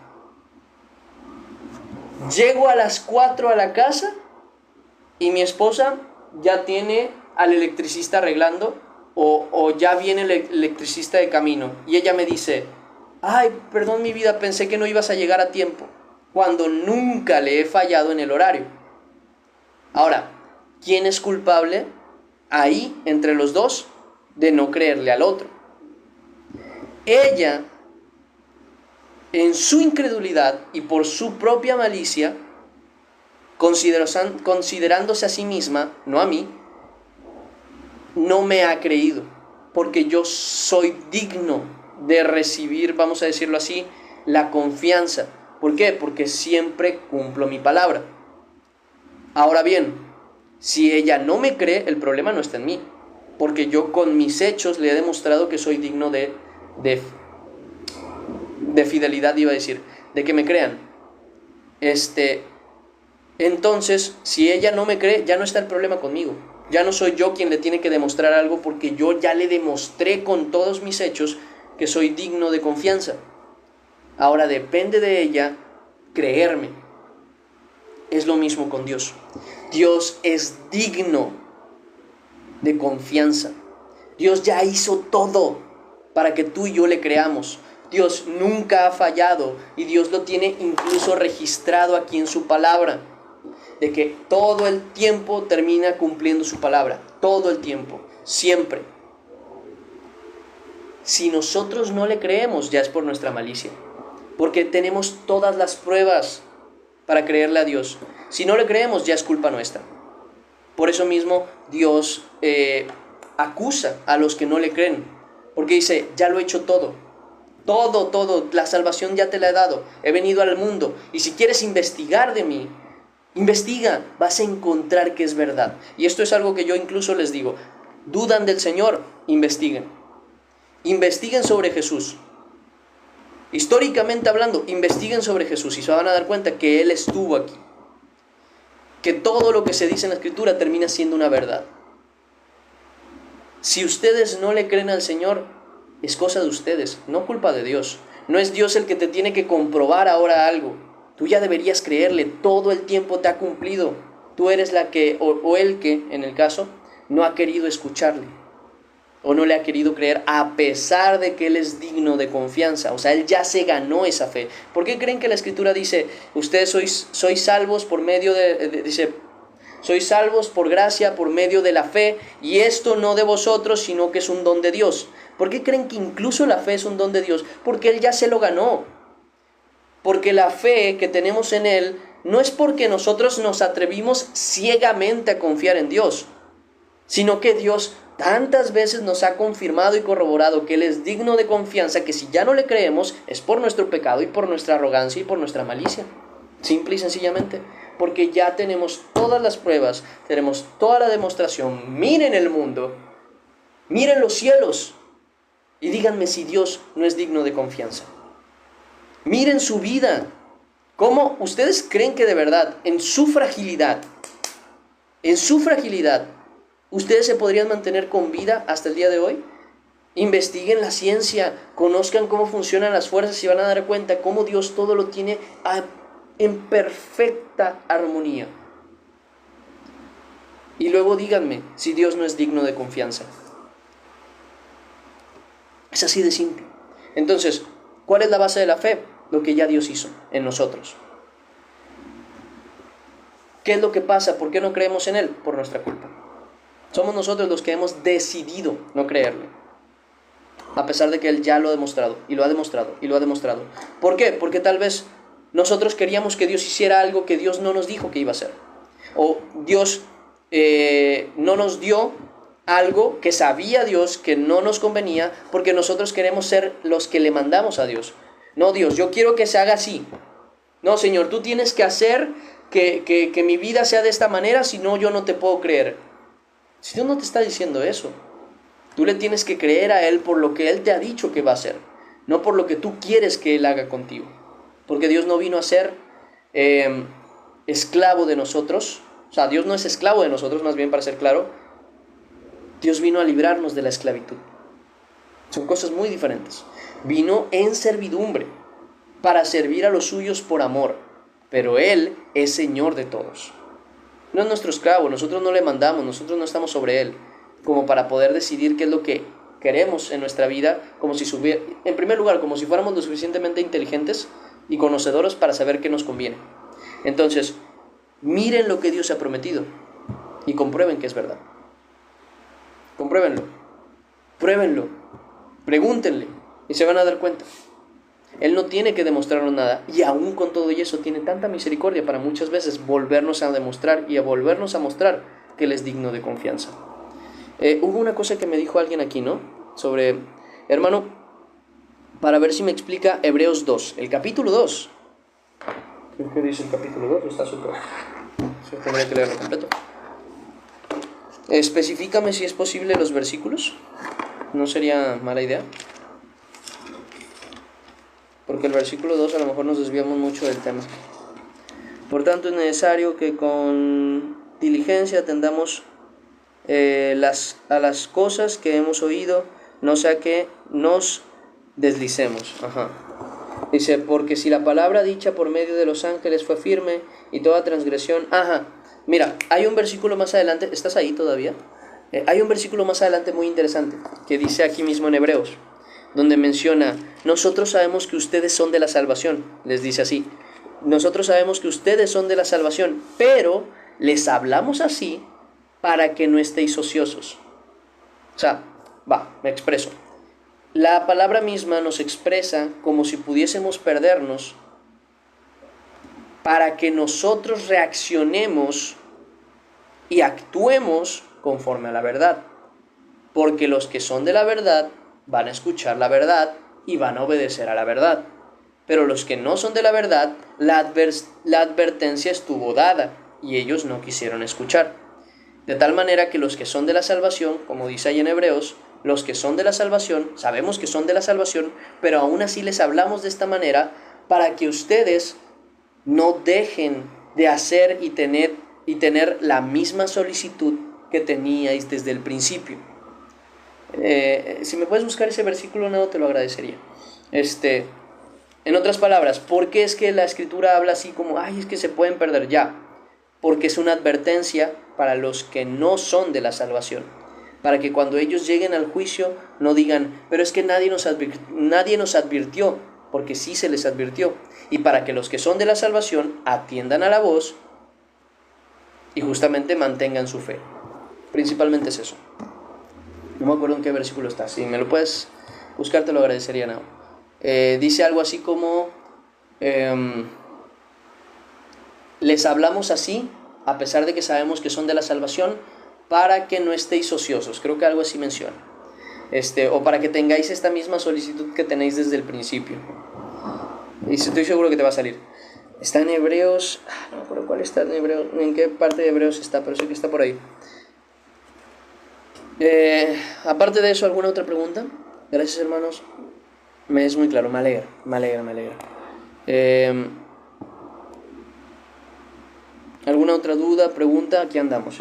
Llego a las 4 a la casa y mi esposa ya tiene al electricista arreglando, o ya viene el electricista de camino, y ella me dice, ay, perdón mi vida, pensé que no ibas a llegar a tiempo, cuando nunca le he fallado en el horario. Ahora, ¿quién es culpable ahí entre los dos de no creerle al otro? Ella, en su incredulidad y por su propia malicia, considerándose a sí misma, no a mí, no me ha creído, porque yo soy digno de recibir, vamos a decirlo así, la confianza. ¿Por qué? Porque siempre cumplo mi palabra. Ahora bien, si ella no me cree, el problema no está en mí, porque yo con mis hechos le he demostrado que soy digno de fidelidad, iba a decir, de que me crean. Entonces, si ella no me cree, ya no está el problema conmigo. Ya no soy yo quien le tiene que demostrar algo, porque yo ya le demostré con todos mis hechos que soy digno de confianza. Ahora depende de ella creerme. Es lo mismo con Dios. Dios es digno de confianza. Dios ya hizo todo para que tú y yo le creamos. Dios nunca ha fallado, y Dios lo tiene incluso registrado aquí en su palabra, de que todo el tiempo termina cumpliendo su palabra, todo el tiempo, siempre. Si nosotros no le creemos, ya es por nuestra malicia, porque tenemos todas las pruebas para creerle a Dios. Si no le creemos, ya es culpa nuestra. Por eso mismo Dios acusa a los que no le creen, porque dice, ya lo he hecho todo, la salvación ya te la he dado, he venido al mundo, y si quieres investigar de mí, investiga, vas a encontrar que es verdad. Y esto es algo que yo incluso les digo, dudan del Señor, investiguen sobre Jesús. Históricamente hablando, investiguen sobre Jesús y se van a dar cuenta que Él estuvo aquí, que todo lo que se dice en la Escritura termina siendo una verdad. Si ustedes no le creen al Señor, es cosa de ustedes, no culpa de Dios. No es Dios el que te tiene que comprobar ahora algo. Tú ya deberías creerle, todo el tiempo te ha cumplido. Tú eres la que, o el que, en el caso, no ha querido escucharle. O no le ha querido creer a pesar de que Él es digno de confianza. O sea, Él ya se ganó esa fe. ¿Por qué creen que la Escritura dice, ustedes sois salvos por medio dice, sois salvos por gracia, por medio de la fe, y esto no de vosotros, sino que es un don de Dios? ¿Por qué creen que incluso la fe es un don de Dios? Porque Él ya se lo ganó. Porque la fe que tenemos en Él no es porque nosotros nos atrevimos ciegamente a confiar en Dios, sino que Dios tantas veces nos ha confirmado y corroborado que Él es digno de confianza, que si ya no le creemos es por nuestro pecado y por nuestra arrogancia y por nuestra malicia. Simple y sencillamente, porque ya tenemos todas las pruebas, tenemos toda la demostración. Miren el mundo, miren los cielos y díganme si Dios no es digno de confianza. Miren su vida. ¿Cómo ustedes creen que de verdad, en su fragilidad, ustedes se podrían mantener con vida hasta el día de hoy? Investiguen la ciencia, conozcan cómo funcionan las fuerzas y van a dar cuenta cómo Dios todo lo tiene en perfecta armonía. Y luego díganme si Dios no es digno de confianza. Es así de simple. Entonces, ¿cuál es la base de la fe? Lo que ya Dios hizo en nosotros. ¿Qué es lo que pasa? ¿Por qué no creemos en Él? Por nuestra culpa. Somos nosotros los que hemos decidido no creerle, a pesar de que Él ya lo ha demostrado, y lo ha demostrado, y lo ha demostrado. ¿Por qué? Porque tal vez nosotros queríamos que Dios hiciera algo que Dios no nos dijo que iba a hacer. O Dios no nos dio algo que sabía Dios que no nos convenía, porque nosotros queremos ser los que le mandamos a Dios. No, Dios, yo quiero que se haga así. No, Señor, tú tienes que hacer que mi vida sea de esta manera, si no, yo no te puedo creer. Si Dios no te está diciendo eso, tú le tienes que creer a Él por lo que Él te ha dicho que va a hacer, no por lo que tú quieres que Él haga contigo. Porque Dios no vino a ser esclavo de nosotros. O sea, Dios no es esclavo de nosotros, más bien, para ser claro. Dios vino a librarnos de la esclavitud. Son cosas muy diferentes. Vino en servidumbre para servir a los suyos por amor, pero Él es Señor de todos. No es nuestro esclavo, nosotros no le mandamos, nosotros no estamos sobre Él, como para poder decidir qué es lo que queremos en nuestra vida, como si en primer lugar, como si fuéramos lo suficientemente inteligentes y conocedores para saber qué nos conviene. Entonces, miren lo que Dios ha prometido y comprueben que es verdad. Compruébenlo, pruébenlo, pregúntenle y se van a dar cuenta. Él no tiene que demostrarnos nada, y aún con todo eso tiene tanta misericordia para muchas veces volvernos a demostrar y a volvernos a mostrar que Él es digno de confianza. Hubo una cosa que me dijo alguien aquí, ¿no? Sobre, hermano, para ver si me explica Hebreos 2, el capítulo 2. ¿Qué dice el capítulo 2? Está súper. Tendría que leerlo completo. Especifícame si es posible los versículos. No sería mala idea. Porque el versículo 2 a lo mejor nos desviamos mucho del tema. Por tanto, es necesario que con diligencia atendamos a las cosas que hemos oído, no sea que nos deslicemos. Dice, porque si la palabra dicha por medio de los ángeles fue firme y toda transgresión... Mira, hay un versículo más adelante, ¿estás ahí todavía? Hay un versículo más adelante muy interesante que dice aquí mismo en Hebreos, donde menciona, nosotros sabemos que ustedes son de la salvación, les dice así, nosotros sabemos que ustedes son de la salvación, pero les hablamos así para que no estéis ociosos. O sea, me expreso. La palabra misma nos expresa como si pudiésemos perdernos para que nosotros reaccionemos y actuemos conforme a la verdad. Porque los que son de la verdad van a escuchar la verdad y van a obedecer a la verdad. Pero los que no son de la verdad, la advertencia estuvo dada y ellos no quisieron escuchar. De tal manera que los que son de la salvación, como dice ahí en Hebreos, los que son de la salvación, sabemos que son de la salvación, pero aún así les hablamos de esta manera para que ustedes no dejen de hacer y tener y tener la misma solicitud que teníais desde el principio. Si me puedes buscar ese versículo, no, te lo agradecería. En otras palabras, ¿por qué es que la Escritura habla así como, ay, es que se pueden perder? Ya, porque es una advertencia para los que no son de la salvación, para que cuando ellos lleguen al juicio no digan, pero es que nadie nos advirtió, porque sí se les advirtió, y para que los que son de la salvación atiendan a la voz y justamente mantengan su fe. Principalmente es eso. No me acuerdo en qué versículo está. Si me lo puedes buscar, te lo agradecería, Nao. Dice algo así como, les hablamos así, a pesar de que sabemos que son de la salvación, para que no estéis ociosos. Creo que algo así menciona. O para que tengáis esta misma solicitud que tenéis desde el principio. Y estoy seguro que te va a salir. Está en Hebreos, no me acuerdo cuál está en Hebreos, en qué parte de Hebreos está, pero sé que está por ahí. Aparte de eso, ¿alguna otra pregunta? Gracias, hermanos. Me es muy claro, me alegra. ¿Alguna otra duda, pregunta? Aquí andamos,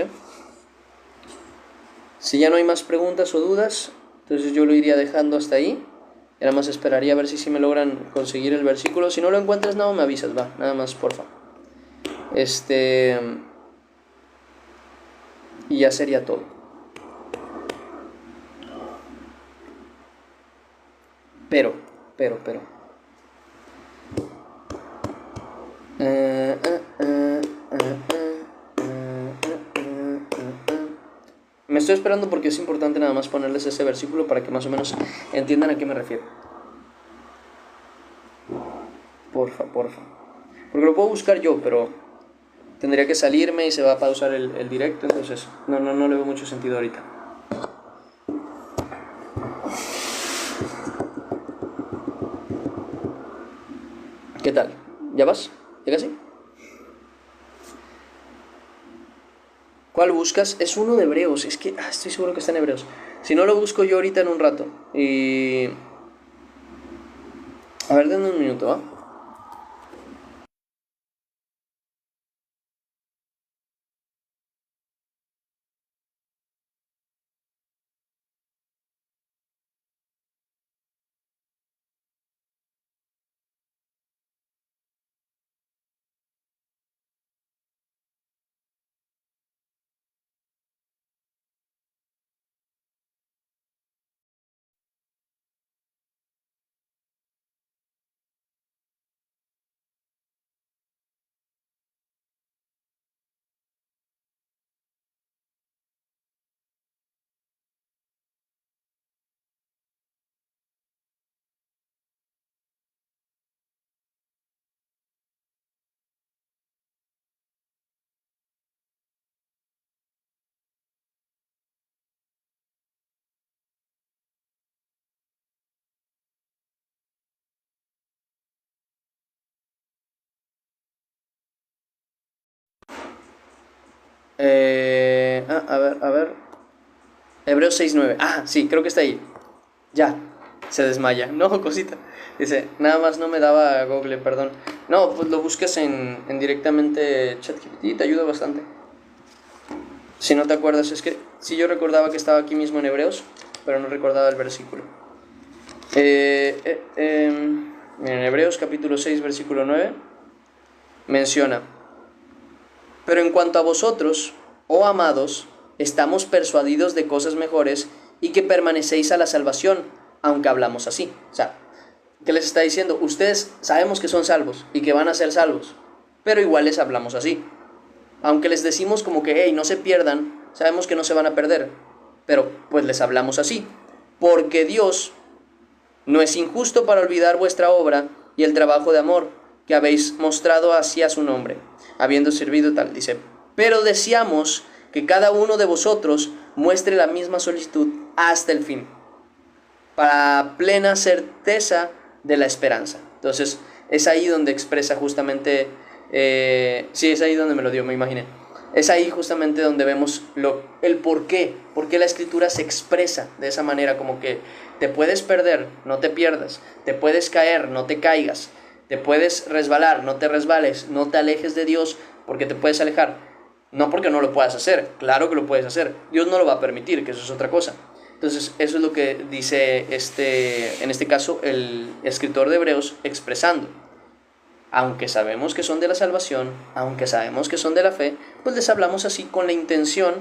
Si ya no hay más preguntas o dudas, entonces yo lo iría dejando hasta ahí. Y nada más esperaría a ver si me logran conseguir el versículo. Si no lo encuentras, no, me avisas, va. Nada más, porfa. Y ya sería todo. Pero. Me estoy esperando porque es importante nada más ponerles ese versículo para que más o menos entiendan a qué me refiero. Porfa. Porque lo puedo buscar yo, pero tendría que salirme y se va a pausar el directo, entonces no le veo mucho sentido ahorita. ¿Qué tal? ¿Ya vas? ¿Ya casi? ¿Cuál buscas? Es uno de Hebreos. Es que estoy seguro que está en Hebreos. Si no, lo busco yo ahorita en un rato. Y... a ver, denme un minuto, ¿va? A ver. Hebreos 6:9. Sí, creo que está ahí. Ya, se desmaya. No, cosita. Dice, nada más no me daba Google, perdón. No, pues lo buscas en directamente ChatGPT, te ayuda bastante. Si no te acuerdas, es que sí, yo recordaba que estaba aquí mismo en Hebreos, pero no recordaba el versículo. En Hebreos capítulo 6, versículo 9, menciona: pero en cuanto a vosotros, oh amados, estamos persuadidos de cosas mejores y que permanecéis a la salvación, aunque hablamos así. O sea, ¿qué les está diciendo? Ustedes sabemos que son salvos y que van a ser salvos, pero igual les hablamos así. Aunque les decimos como que, hey, no se pierdan, sabemos que no se van a perder, pero pues les hablamos así. Porque Dios no es injusto para olvidar vuestra obra y el trabajo de amor que habéis mostrado hacia su nombre, habiendo servido tal. Dice, pero deseamos que cada uno de vosotros muestre la misma solicitud hasta el fin, para plena certeza de la esperanza. Entonces, es ahí donde expresa justamente, sí, es ahí donde me lo dio, me imaginé. Es ahí justamente donde vemos el por qué la Escritura se expresa de esa manera, como que te puedes perder, no te pierdas, te puedes caer, no te caigas, te puedes resbalar, no te resbales, no te alejes de Dios porque te puedes alejar, No porque no lo puedas hacer, claro que lo puedes hacer. Dios no lo va a permitir, que eso es otra cosa. Entonces, eso es lo que dice en este caso el escritor de Hebreos expresando. Aunque sabemos que son de la salvación, aunque sabemos que son de la fe, pues les hablamos así con la intención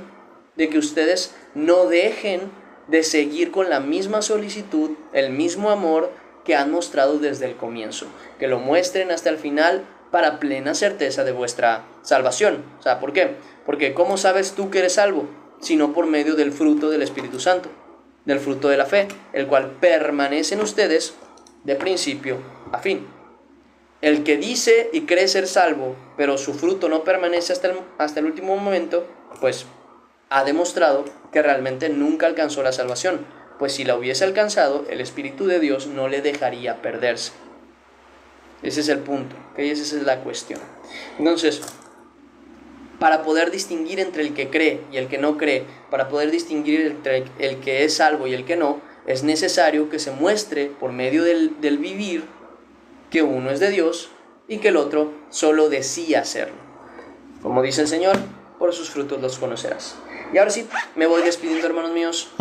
de que ustedes no dejen de seguir con la misma solicitud, el mismo amor que han mostrado desde el comienzo, que lo muestren hasta el final para plena certeza de vuestra salvación. O sea, ¿por qué? Porque ¿cómo sabes tú que eres salvo? Sino por medio del fruto del Espíritu Santo, del fruto de la fe, el cual permanece en ustedes de principio a fin. El que dice y cree ser salvo, pero su fruto no permanece hasta el último momento, pues ha demostrado que realmente nunca alcanzó la salvación, pues si la hubiese alcanzado, el Espíritu de Dios no le dejaría perderse. Ese es el punto, ¿okay? Esa es la cuestión. Entonces, para poder distinguir entre el que cree y el que no cree, para poder distinguir entre el que es salvo y el que no, es necesario que se muestre por medio del vivir que uno es de Dios y que el otro solo decía serlo. Como dice el Señor, por sus frutos los conocerás. Y ahora sí, me voy despidiendo, hermanos míos.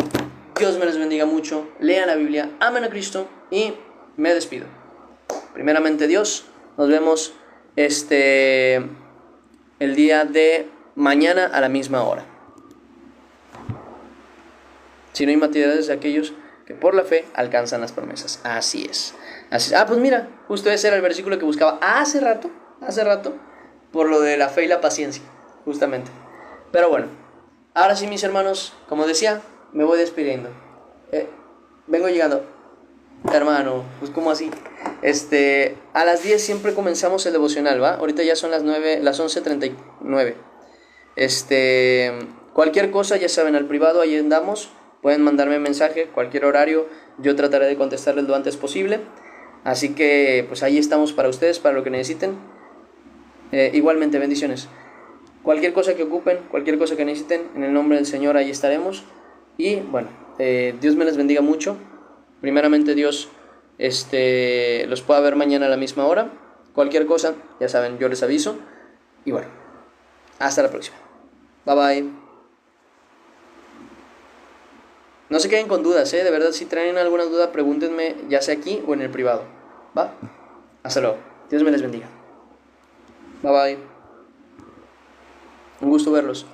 Dios me les bendiga mucho. Lean la Biblia, amen a Cristo y me despido. Primeramente Dios, nos vemos el día de mañana a la misma hora. Si no hay materiales de aquellos que por la fe alcanzan las promesas. Así es. Pues mira, justo ese era el versículo que buscaba hace rato, por lo de la fe y la paciencia, justamente. Pero bueno, ahora sí, mis hermanos, como decía, me voy despidiendo. Vengo llegando. Hermano, pues ¿cómo así? A las 10 siempre comenzamos el devocional, ¿va? Ahorita ya son las 11:39. Cualquier cosa, ya saben, al privado, ahí andamos. Pueden mandarme mensaje, cualquier horario, yo trataré de contestarles lo antes posible. Así que, pues ahí estamos para ustedes, para lo que necesiten. Igualmente, bendiciones. Cualquier cosa que ocupen, cualquier cosa que necesiten, en el nombre del Señor, ahí estaremos. Y bueno, Dios me les bendiga mucho. Primeramente, Dios los pueda ver mañana a la misma hora. Cualquier cosa, ya saben, yo les aviso. Y bueno, hasta la próxima. Bye bye. No se queden con dudas, de verdad, si traen alguna duda, pregúntenme, ya sea aquí o en el privado. ¿Va? Hasta luego. Dios me les bendiga. Bye bye. Un gusto verlos.